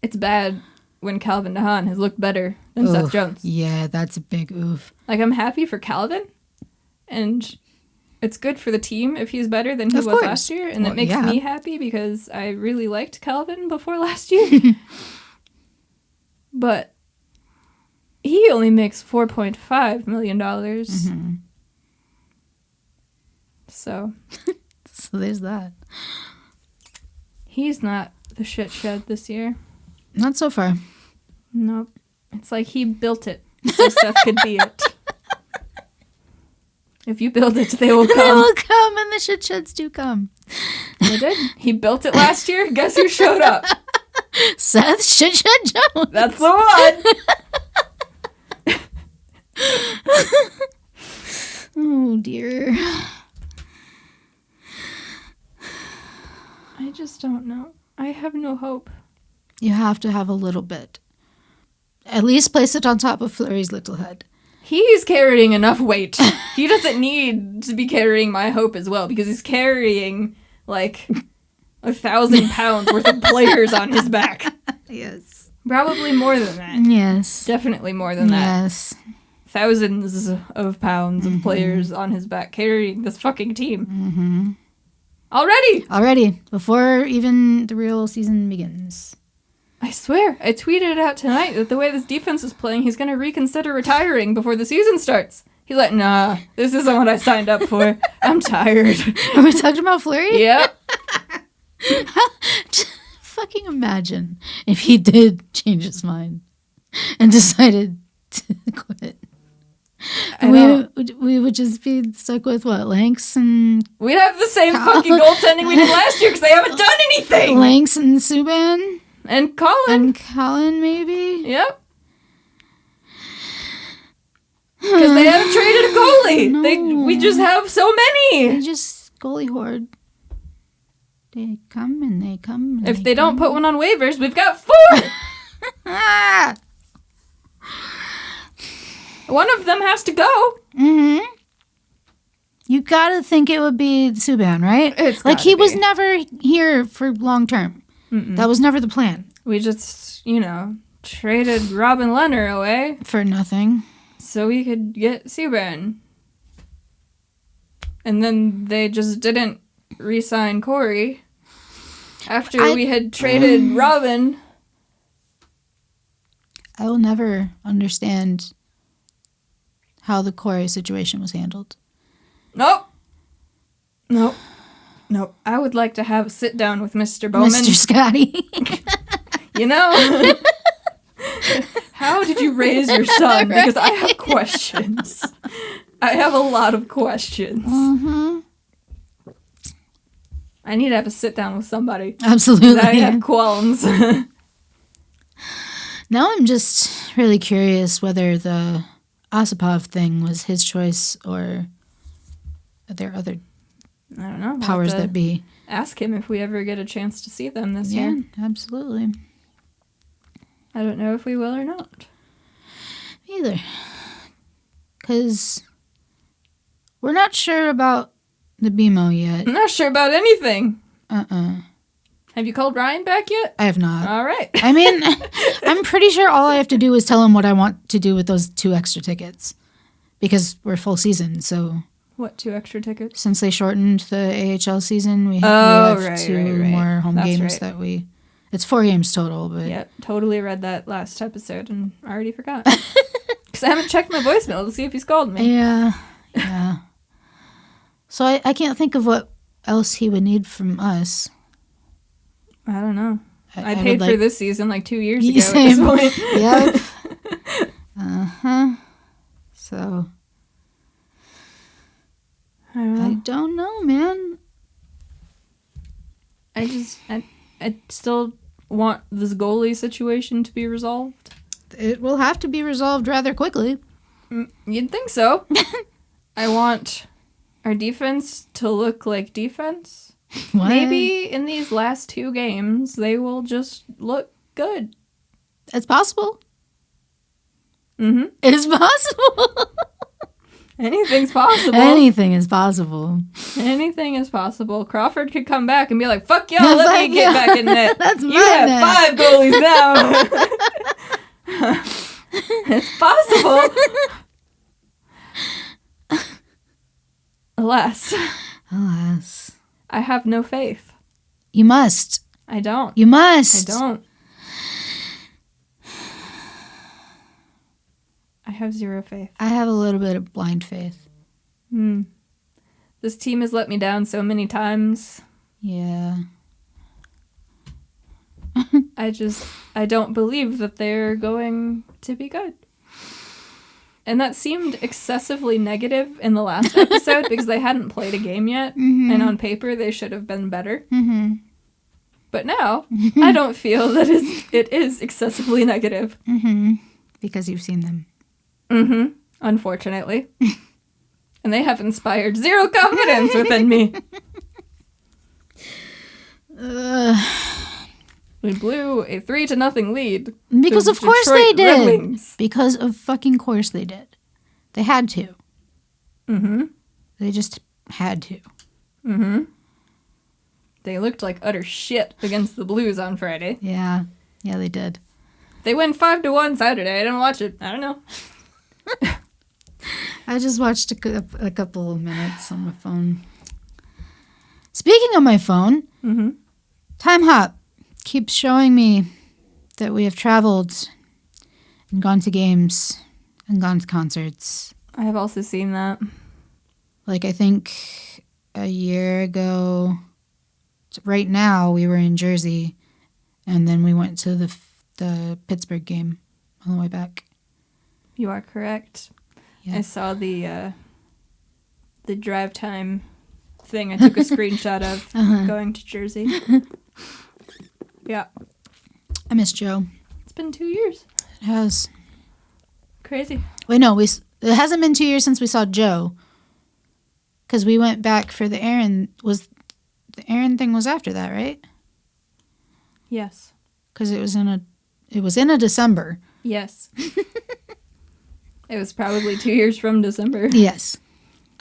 It's bad when Calvin DeHaan has looked better than Seth Jones. Yeah, that's a big oof. Like, I'm happy for Calvin, and it's good for the team if he's better than he was last year, and that makes me happy because I really liked Calvin before last year. But he only makes $4.5 million. So there's that. He's not the shit shed this year. Not so far. Nope. It's like he built it so Seth could be it. If you build it, they will come. They will come, and the shit sheds do come. They did. He built it last year. Guess who showed up? Seth Shit Shed Jones. That's the one. Oh, dear. I just don't know. I have no hope. You have to have a little bit. At least place it on top of Fleury's little head. he's carrying enough weight. He doesn't need to be carrying my hope as well, because he's carrying, like, 1,000 pounds worth of players on his back. Yes. Probably more than that. Yes. Definitely more than that. Yes. Thousands of pounds of players on his back carrying this fucking team. Mm-hmm. Already! Before even the real season begins. I swear, I tweeted it out tonight that the way this defense is playing, he's going to reconsider retiring before the season starts. He's like, nah, this isn't what I signed up for. I'm tired. Are we talking about Fleury? Yep. Fucking imagine if he did change his mind and decided to quit. We would just be stuck with what, Lanks and... We'd have the same fucking goaltending we did last year because they haven't done anything. Lanks and Subban. And Colin. And Colin, maybe? Yep. Because they haven't traded a goalie. No. We just have so many. They just goalie hoard. They come and they come. And if they don't put one on waivers, we've got 4. One of them has to go. Mm-hmm. You gotta think it would be Subban, right? It's like he was never here for long term. Mm-mm. That was never the plan. We just, traded Robin Leonard away. For nothing. So we could get Subban. And then they just didn't re-sign Corey. After we had traded Robin. I will never understand how the Corey situation was handled. Nope. I would like to have a sit down with Mr. Bowman. Mr. Scotty. How did you raise your son? Right. Because I have questions. I have a lot of questions. Mm-hmm. I need to have a sit down with somebody. Absolutely. I have qualms. Now I'm just really curious whether the Osipov thing was his choice or are there other I don't know. powers that be. Ask him if we ever get a chance to see them this year. Yeah, absolutely. I don't know if we will or not. Me either. Because we're not sure about the BMO yet. I'm not sure about anything. Uh-uh. Have you called Ryan back yet? I have not. All right. I mean, I'm pretty sure all I have to do is tell him what I want to do with those 2 extra tickets. Because we're full season, so... What, 2 extra tickets? Since they shortened the AHL season, we have right, 2 more home That's games right. that we... It's 4 games total, but... Yep, totally read that last episode and already forgot. Because I haven't checked my voicemail to see if he's called me. Yeah. So I can't think of what else he would need from us. I don't know. I paid for this season like 2 years ago same. at this point. Yep. Uh-huh. So... I don't know, man. I still want this goalie situation to be resolved. It will have to be resolved rather quickly. You'd think so. I want our defense to look like defense. What? Maybe in these last 2 games, they will just look good. It's possible. Mm-hmm. It's possible. Anything's possible. Anything is possible. Anything is possible. Crawford could come back and be like, fuck y'all, let me get back in net. That's you have 5 goalies now. It's possible. Alas. I have no faith. You must. I don't. You must. I don't. I have 0 faith. I have a little bit of blind faith. This team has let me down so many times. Yeah. I don't believe that they're going to be good. And that seemed excessively negative in the last episode because they hadn't played a game yet. Mm-hmm. And on paper, they should have been better. Mm-hmm. But now, I don't feel that it is excessively negative. Mm-hmm. Because you've seen them. Mm-hmm. Unfortunately. And they have inspired 0 confidence within me. We blew a 3-0 lead. Because of course Detroit they did. Red Wings. Because of fucking course they did. They had to. Mm-hmm. They just had to. Mm-hmm. They looked like utter shit against the Blues on Friday. Yeah. Yeah, they did. They went 5-1 Saturday. I didn't watch it. I don't know. I just watched a couple of minutes on my phone. Speaking of my phone, Time Hop keeps showing me that we have traveled and gone to games and gone to concerts. I have also seen that. Like, I think a year ago, right now, we were in Jersey, and then we went to the Pittsburgh game on the way back. You are correct. Yeah. I saw the drive time thing I took a screenshot of going to Jersey. Yeah. I miss Joe. It's been 2 years. It has. Crazy. Wait, no, it hasn't been 2 years since we saw Joe. Because we went back for the Aaron thing was after that, right? Yes. Because it was in a December. Yes. It was probably 2 years from December. Yes.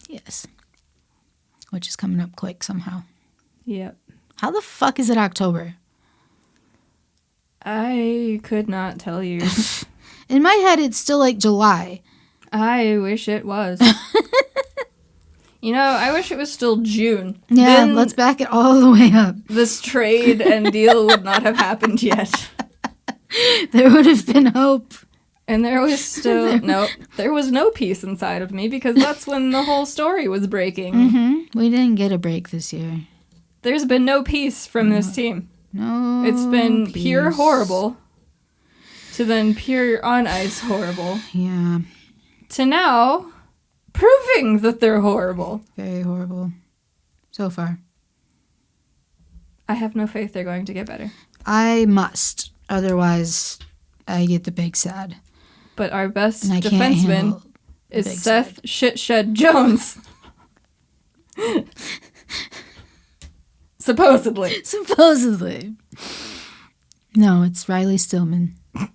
Yes. Which is coming up quick somehow. Yep. How the fuck is it October? I could not tell you. In my head, it's still like July. I wish it was. You know, I wish it was still June. Yeah, then let's back it all the way up. This trade and deal would not have happened yet. There would have been hope. And there was still... there was no peace inside of me because that's when the whole story was breaking. Mm-hmm. We didn't get a break this year. There's been no peace from this team. No It's been peace. Pure horrible to then pure on-ice horrible. Yeah. To now... proving that they're horrible. Very horrible. So far. I have no faith they're going to get better. I must. Otherwise, I get the big sad. But our best defenseman is Seth Shitshed Jones. Supposedly. Supposedly. No, it's Riley Stillman. I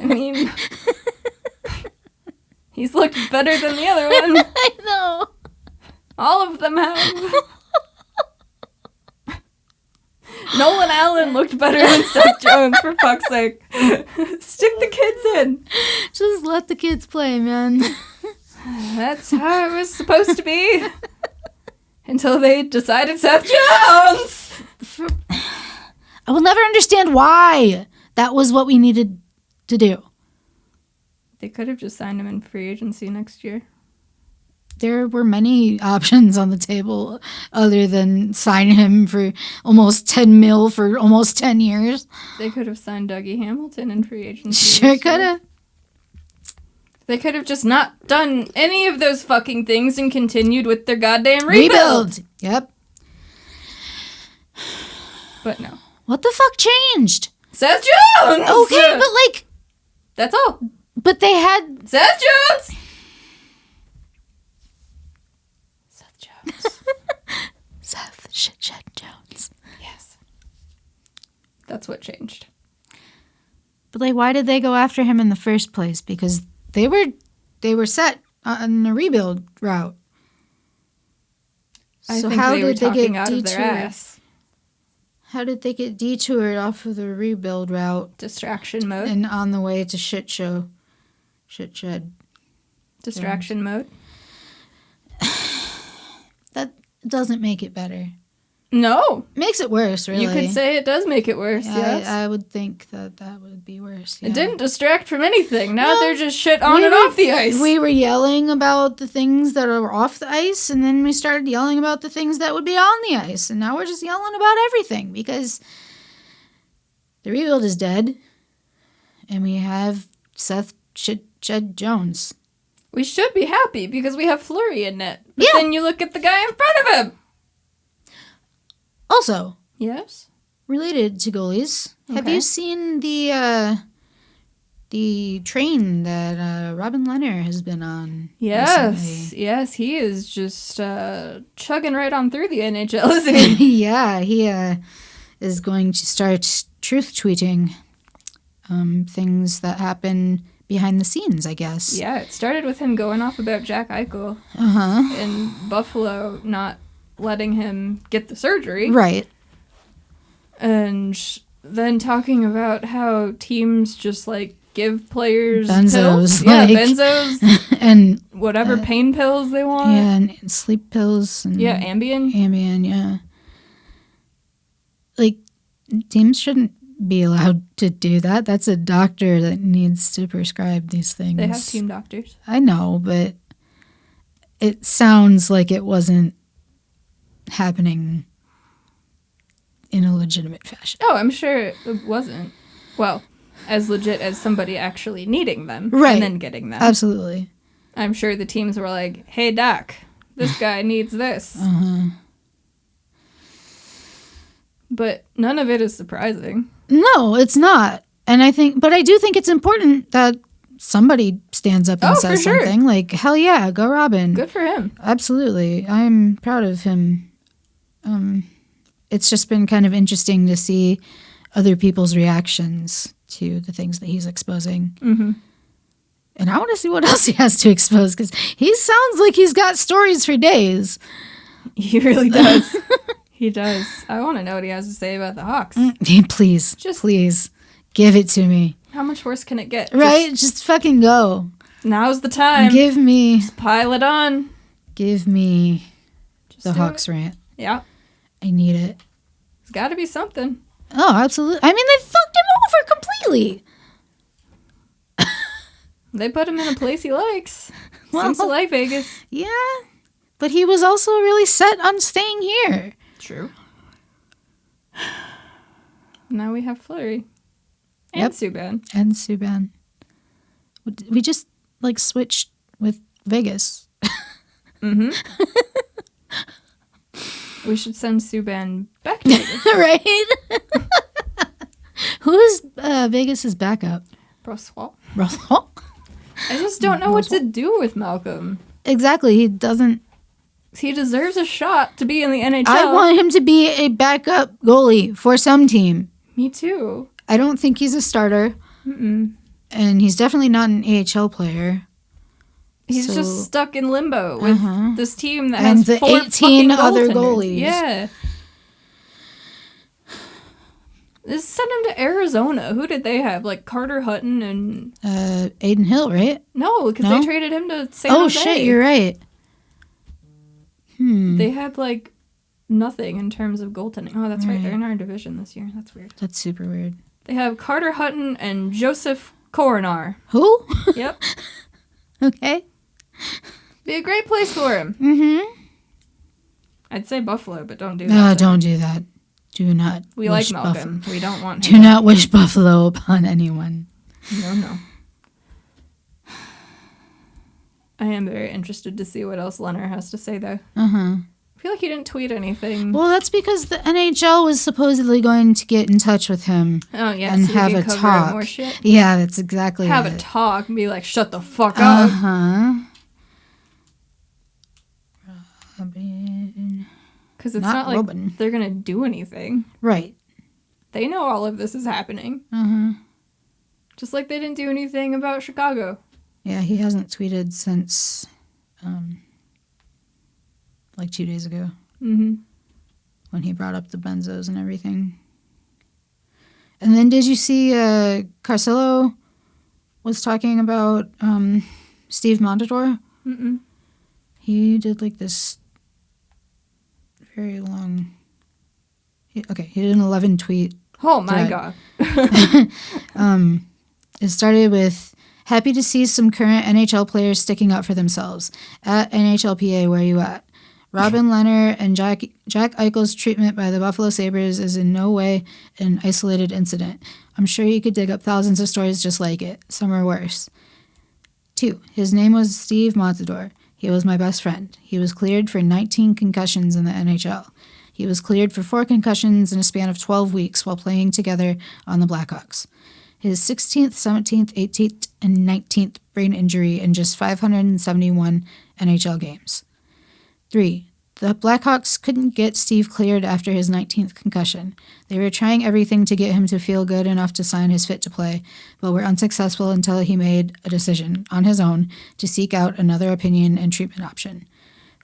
mean... he's looked better than the other one. I know. All of them have. Nolan Allen looked better than Seth Jones, for fuck's sake. Stick the kids in. Just let the kids play, man. That's how it was supposed to be. Until they decided Seth Jones. I will never understand why that was what we needed to do. They could have just signed him in free agency next year. There were many options on the table other than sign him for almost $10 million for almost 10 years. They could have signed Dougie Hamilton in free agency. Sure could have. They could have just not done any of those fucking things and continued with their goddamn rebuild. Yep. But no. What the fuck changed? Seth Jones! Okay, but like... that's all. But they had... Seth Jones! Seth Jones. Seth Shitshed Jones. Yes. That's what changed. But like, why did they go after him in the first place? Because they were set on a rebuild route. I think how did they get out of their ass? How did they get detoured off of the rebuild route? Distraction mode. And on the way to shit show. Shit shed. Distraction mode. That doesn't make it better. No. Makes it worse, really. You could say it does make it worse, yeah, yes. I would think that would be worse. Yeah. It didn't distract from anything. Now they're just shit on and off the ice. We were yelling about the things that are off the ice, and then we started yelling about the things that would be on the ice. And now we're just yelling about everything because the rebuild is dead, and we have Seth Shitshed Jones. We should be happy because we have Fleury in net. But then you look at the guy in front of him. Also, yes, related to goalies, have you seen the train that Robin Leonard has been on? Recently? Yes, he is just chugging right on through the NHL, isn't he? Yeah, he is going to start truth tweeting things that happen behind the scenes, I guess. Yeah, it started with him going off about Jack Eichel and Buffalo not letting him get the surgery. Right. And then talking about how teams just, like, give players benzos. pills. Yeah, benzos. And whatever pain pills they want. Yeah, and sleep pills. And yeah, Ambien. Ambien, yeah. Like, teams shouldn't be allowed to do that. That's a doctor that needs to prescribe these things. They have team doctors. I know, but it sounds like it wasn't happening in a legitimate fashion. Oh, I'm sure it wasn't. Well, as legit as somebody actually needing them and then getting them. Absolutely. I'm sure the teams were like, hey, doc, this guy needs this. But none of it is surprising. No, it's not. And I do think it's important that somebody stands up and says something. Like, hell yeah, go Robin. Good for him. Absolutely. I'm proud of him. It's just been kind of interesting to see other people's reactions to the things that he's exposing. Mm-hmm. And I want to see what else he has to expose, because he sounds like he's got stories for days. He really does. He does. I want to know what he has to say about the Hawks. Please, please, give it to me. How much worse can it get? Right? Just fucking go. Now's the time. Give me... Just pile it on. Give me the Hawks rant. Yeah. I need it. It's got to be something. Oh, absolutely. I mean, they fucked him over completely. They put him in a place he likes. Seems to like Vegas. Yeah. But he was also really set on staying here. True. Now we have Fleury. And Subban. And Subban. We just, like, switched with Vegas. Mm-hmm. We should send Subban back to Vegas. Right? Who is Vegas's backup? Brossoit. Brossoit? I just don't know what to do with Malcolm. Exactly. He doesn't... He deserves a shot to be in the NHL. I want him to be a backup goalie for some team. Me too. I don't think he's a starter. Mm-mm. And he's definitely not an AHL player. He's just stuck in limbo with this team that has the 4 18 other goaltenders. goalies. Yeah. Just send him to Arizona. Who did they have? Like Carter Hutton and... Aiden Hill, right? No, because they traded him to San Jose. Oh, shit, you're right. They had, like, nothing in terms of goaltending. Oh, that's right. They're in our division this year. That's weird. That's super weird. They have Carter Hutton and Joseph Coronar. Who? Yep. Okay. Be a great place for him. Mm-hmm. I'd say Buffalo, but don't do that. No, don't do that. Do not. We like Malcolm. We don't want him. Do not wish Buffalo upon anyone. No. I am very interested to see what else Leonard has to say, though. Uh-huh. I feel like he didn't tweet anything. Well, that's because the NHL was supposedly going to get in touch with him. Oh, yeah. And so have a talk. More shit. Yeah, that's exactly Have a talk and be like, shut the fuck up. Uh-huh. Robin. Because it's not like Robin. They're going to do anything. Right. They know all of this is happening. Uh-huh. Just like they didn't do anything about Chicago. Yeah, he hasn't tweeted since, like 2 days ago. Mm-hmm. When he brought up the benzos and everything. And then did you see Carcillo was talking about Steve Montador? Mm-mm. He did like this very long... He did an 11 tweet. Oh my God. It started with, happy to see some current NHL players sticking up for themselves. At NHLPA, where you at? Robin Leonard and Jack Eichel's treatment by the Buffalo Sabres is in no way an isolated incident. I'm sure you could dig up thousands of stories just like it. Some are worse. 2. His name was Steve Montador. He was my best friend. He was cleared for 19 concussions in the NHL. He was cleared for 4 concussions in a span of 12 weeks while playing together on the Blackhawks. His 16th, 17th, 18th, and 19th brain injury in just 571 NHL games. 3. The Blackhawks couldn't get Steve cleared after his 19th concussion. They were trying everything to get him to feel good enough to sign his fit to play, but were unsuccessful until he made a decision, on his own, to seek out another opinion and treatment option.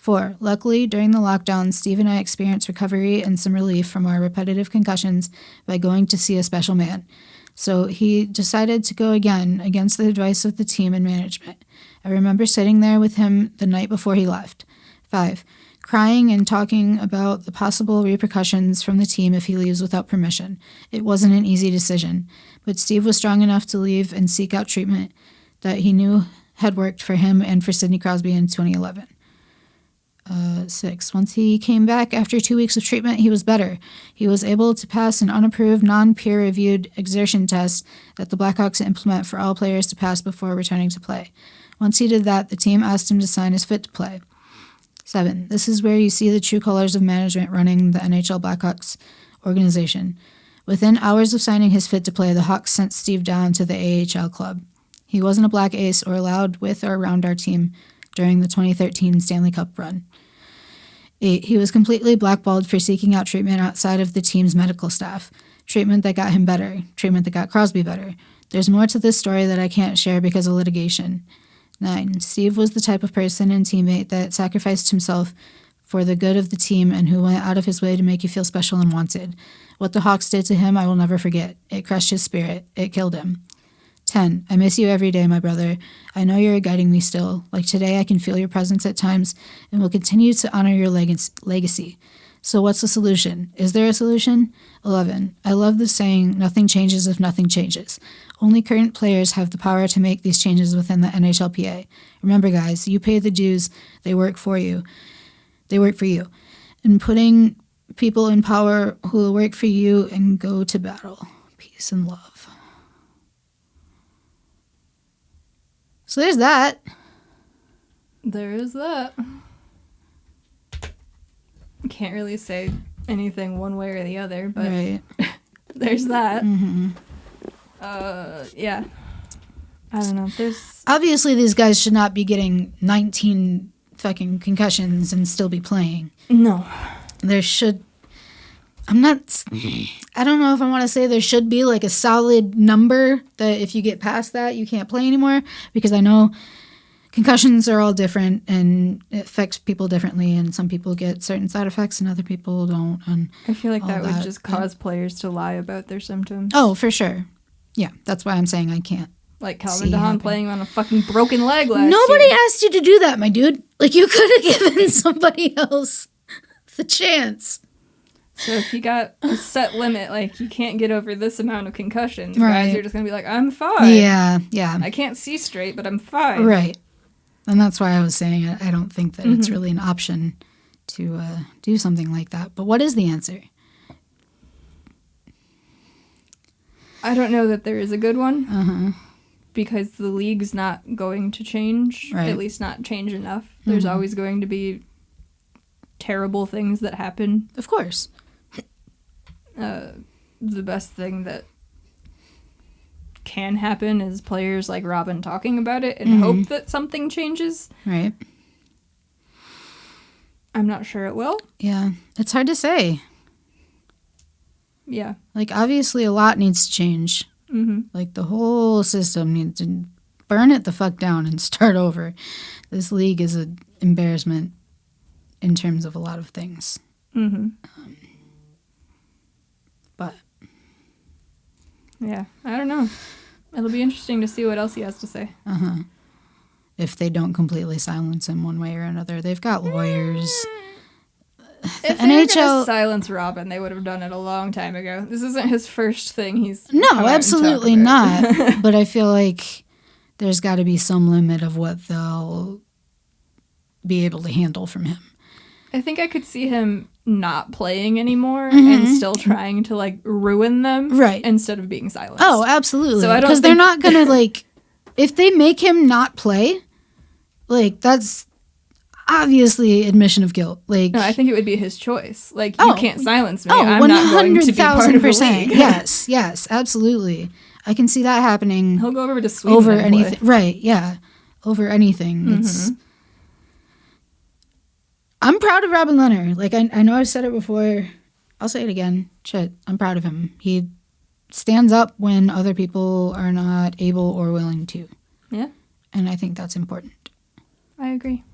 4. Luckily, during the lockdown, Steve and I experienced recovery and some relief from our repetitive concussions by going to see a special man. So he decided to go again against the advice of the team and management. I remember sitting there with him the night before he left. 5. Crying and talking about the possible repercussions from the team if he leaves without permission. It wasn't an easy decision, but Steve was strong enough to leave and seek out treatment that he knew had worked for him and for Sidney Crosby in 2011. 6. Once he came back after 2 weeks of treatment, he was better. He was able to pass an unapproved, non-peer-reviewed exertion test that the Blackhawks implement for all players to pass before returning to play. Once he did that, the team asked him to sign his fit to play. 7. This is where you see the true colors of management running the NHL Blackhawks organization. Within hours of signing his fit to play, the Hawks sent Steve down to the AHL club. He wasn't a Black Ace or allowed with or around our team during the 2013 Stanley Cup run. 8. He was completely blackballed for seeking out treatment outside of the team's medical staff. Treatment that got him better. Treatment that got Crosby better. There's more to this story that I can't share because of litigation. 9. Steve was the type of person and teammate that sacrificed himself for the good of the team and who went out of his way to make you feel special and wanted. What the Hawks did to him, I will never forget. It crushed his spirit. It killed him. 10. I miss you every day, my brother. I know you're guiding me still. Like today, I can feel your presence at times and will continue to honor your legacy. So what's the solution? Is there a solution? 11. I love the saying, nothing changes if nothing changes. Only current players have the power to make these changes within the NHLPA. Remember, guys, you pay the dues. They work for you. They work for you. And putting people in power who will work for you and go to battle. Peace and love. So there's that. There is that. Can't really say anything one way or the other, but right. There's that. Mm-hmm. Yeah. I don't know. There's obviously these guys should not be getting 19 fucking concussions and still be playing. No. There should. I don't know if I want to say there should be like a solid number that if you get past that, you can't play anymore, because I know concussions are all different and it affects people differently, and some people get certain side effects and other people don't. And I feel like that would just cause players to lie about their symptoms. Oh, for sure. Yeah, that's why I'm saying I can't. Like Calvin DeHaan playing on a fucking broken leg last Nobody year. asked you to do that, my dude. Like, you could have given somebody else the chance. So if you got a set limit, like you can't get over this amount of concussions, right. Guys are just going to be like, I'm fine. Yeah. I can't see straight, but I'm fine. Right. And that's why I was saying I don't think that it's really an option to do something like that. But what is the answer? I don't know that there is a good one. Uh-huh. Because the league's not going to change, right. At least not change enough. There's always going to be terrible things that happen. Of course. The best thing that can happen is players like Robin talking about it and hope that something changes. Right. I'm not sure it will. Yeah. It's hard to say. Yeah. Like, obviously a lot needs to change. Like, the whole system needs to burn it the fuck down and start over. This league is an embarrassment in terms of a lot of things. But yeah, I don't know. It'll be interesting to see what else he has to say. If they don't completely silence him one way or another. They've got lawyers. If they were gonna silence Robin, they would have done it a long time ago. This isn't his first thing he's No, absolutely not. But I feel like there's got to be some limit of what they'll be able to handle from him. I think I could see him not playing anymore and still trying to, like, ruin them. Right. Instead of being silenced. Oh, absolutely. So I don't because they're not going to, like, if they make him not play, like, that's obviously admission of guilt. Like, no, I think it would be his choice. Like, you can't silence me. Oh, I'm not going to be part of the 100,000%. league. Yes, absolutely. I can see that happening. He'll go over to Sweden over and anything. play. Right, yeah. Over anything. It's I'm proud of Robin Leonard. Like, I know I've said it before. I'll say it again. Shit, I'm proud of him. He stands up when other people are not able or willing to. Yeah. And I think that's important. I agree.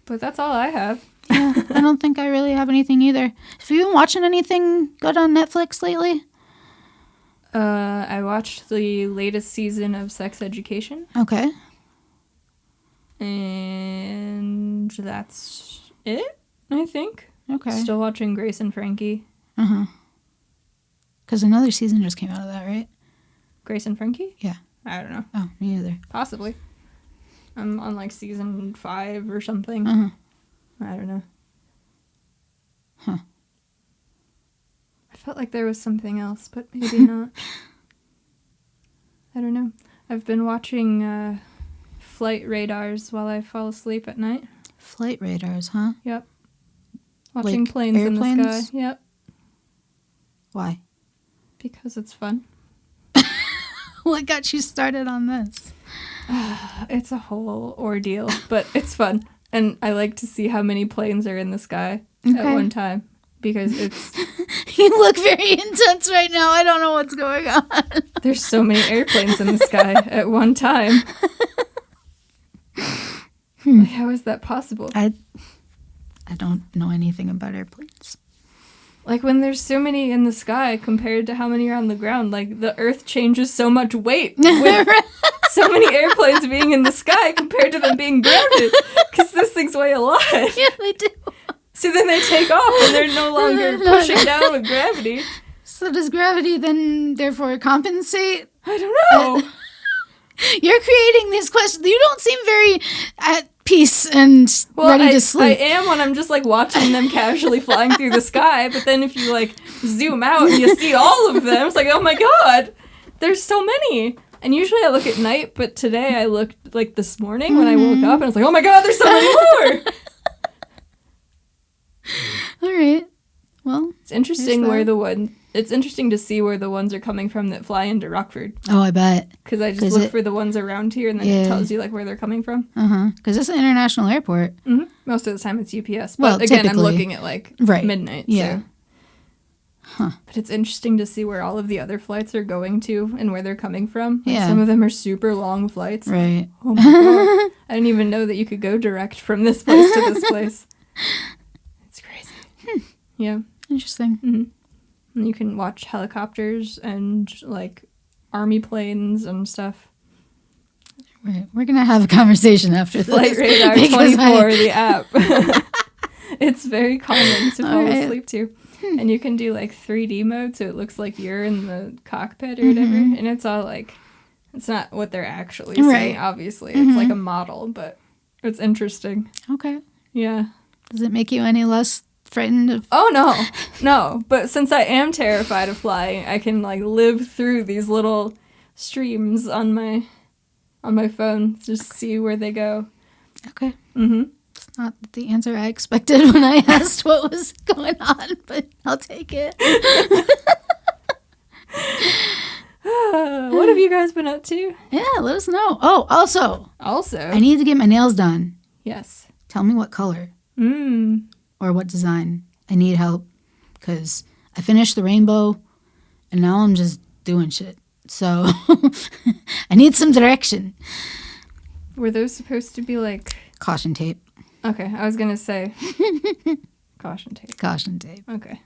But that's all I have. Yeah, I don't think I really have anything either. Have you been watching anything good on Netflix lately? I watched the latest season of Sex Education. Okay. And that's it, I think. Okay. Still watching Grace and Frankie. Uh-huh. Because another season just came out of that, right? Grace and Frankie? Yeah. I don't know. Oh, me either. Possibly. I'm on like season 5 or something. Uh-huh. I don't know. Huh. I felt like there was something else, but maybe not. I don't know. I've been watching flight radars while I fall asleep at night. Flight radars, huh? Yep. Watching Like planes in the airplanes? sky. Yep. Why? Because it's fun. What got you started on this? It's a whole ordeal, but it's fun. And I like to see how many planes are in the sky at one time. Because it's... You look very intense right now. I don't know what's going on. There's so many airplanes in the sky at one time. Like, how is that possible? I don't know anything about airplanes. Like, when there's so many in the sky compared to how many are on the ground, like, the Earth changes so much weight with so many airplanes being in the sky compared to them being grounded. Because this things weigh a lot. Yeah, they do. So then they take off and they're no longer pushing down with gravity. So does gravity then, therefore, compensate? I don't know. You're creating these questions. You don't seem very at peace and ready to sleep. I am when I'm just, like, watching them casually flying through the sky. But then if you, like, zoom out and you see all of them, it's like, oh, my God. There's so many. And usually I look at night, but today I looked, like, this morning when I woke up. And I was like, oh, my God, there's so many more. All right. Well, it's interesting it's interesting to see where the ones are coming from that fly into Rockford. Oh, I bet. Because I just look for the ones around here, and then it tells you like where they're coming from. Because it's an international airport. Mm-hmm. Most of the time it's UPS. But well, again, typically. I'm looking at like midnight. Yeah. So. Huh. But it's interesting to see where all of the other flights are going to and where they're coming from. Like some of them are super long flights. Right. Oh my God. I didn't even know that you could go direct from this place to this place. It's crazy. Yeah. Interesting. Mm-hmm. And you can watch helicopters and like army planes and stuff. Right. We're going to have a conversation after this. Flight Radar 24, the app. It's very calming to fall asleep to. And you can do like 3D mode, so it looks like you're in the cockpit or whatever. And it's all like, it's not what they're actually saying, obviously. It's like a model, but it's interesting. Okay. Yeah. Does it make you any less frightened of... Oh, no. But since I am terrified of flying, I can like live through these little streams on my phone, just see where they go. Okay. Mm-hmm. It's not the answer I expected when I asked what was going on, but I'll take it. What have you guys been up to? Yeah, let us know. Oh, also, I need to get my nails done. Yes. Tell me what color. Or what design. I need help because I finished the rainbow and now I'm just doing shit. So I need some direction. Were those supposed to be like... Caution tape. Okay, I was going to say caution tape. Caution tape. Okay.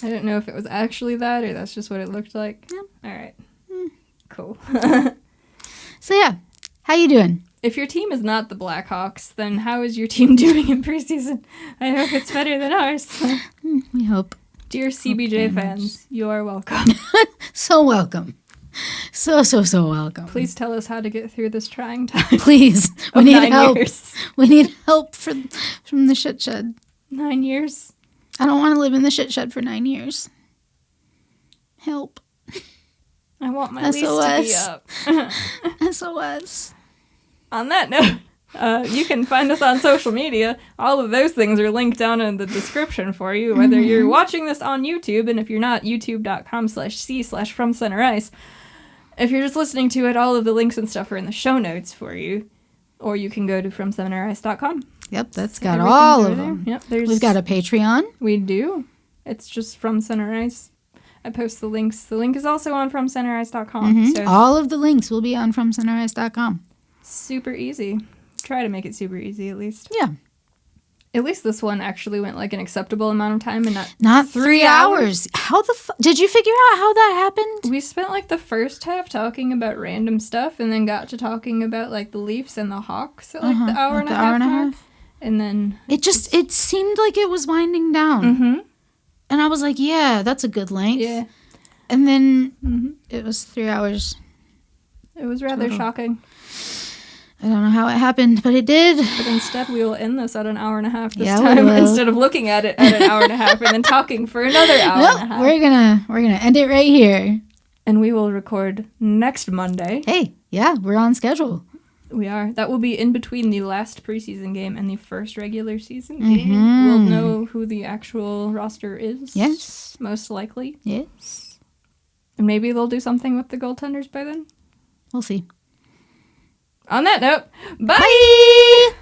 I didn't know if it was actually that or that's just what it looked like. Yeah. All right. Cool. So yeah, how you doing? If your team is not the Blackhawks, then how is your team doing in preseason? I hope it's better than ours. We hope. Dear CBJ fans, you are welcome. So welcome. So welcome. Please tell us how to get through this trying time. Please. We need 9 help. years. We need help from the shit shed. 9 years? I don't want to live in the shit shed for 9 years. Help. I want my lease to be up. SOS. On that note, you can find us on social media. All of those things are linked down in the description for you, whether you're watching this on YouTube, and if you're not, youtube.com/c/FromCenterIce. If you're just listening to it, all of the links and stuff are in the show notes for you. Or you can go to FromSeminarIce.com. Yep, that's got all of there. them. Yep, We've got a Patreon. We do. It's just From Center Ice. I post the links. The link is also on FromCenterIce.com. So all of the links will be on FromCenterIce.com. Super easy. Try to make it super easy, at least. Yeah. At least this one actually went like an acceptable amount of time and not 3 hours. How the did you figure out how that happened? We spent like the first half talking about random stuff and then got to talking about like the Leafs and the Hawks at like the hour and a half mark. And then it seemed like it was winding down. Mm-hmm. And I was like, yeah, that's a good length. Yeah. And then it was 3 hours. It was rather shocking. I don't know how it happened, but it did. But instead, we will end this at an hour and a half this time instead of looking at it at an hour and a half and then talking for another hour and a half. We're gonna end it right here. And we will record next Monday. Hey, yeah, we're on schedule. We are. That will be in between the last preseason game and the first regular season game. We'll know who the actual roster is. Yes. Most likely. Yes. And maybe they'll do something with the goaltenders by then. We'll see. On that note, bye!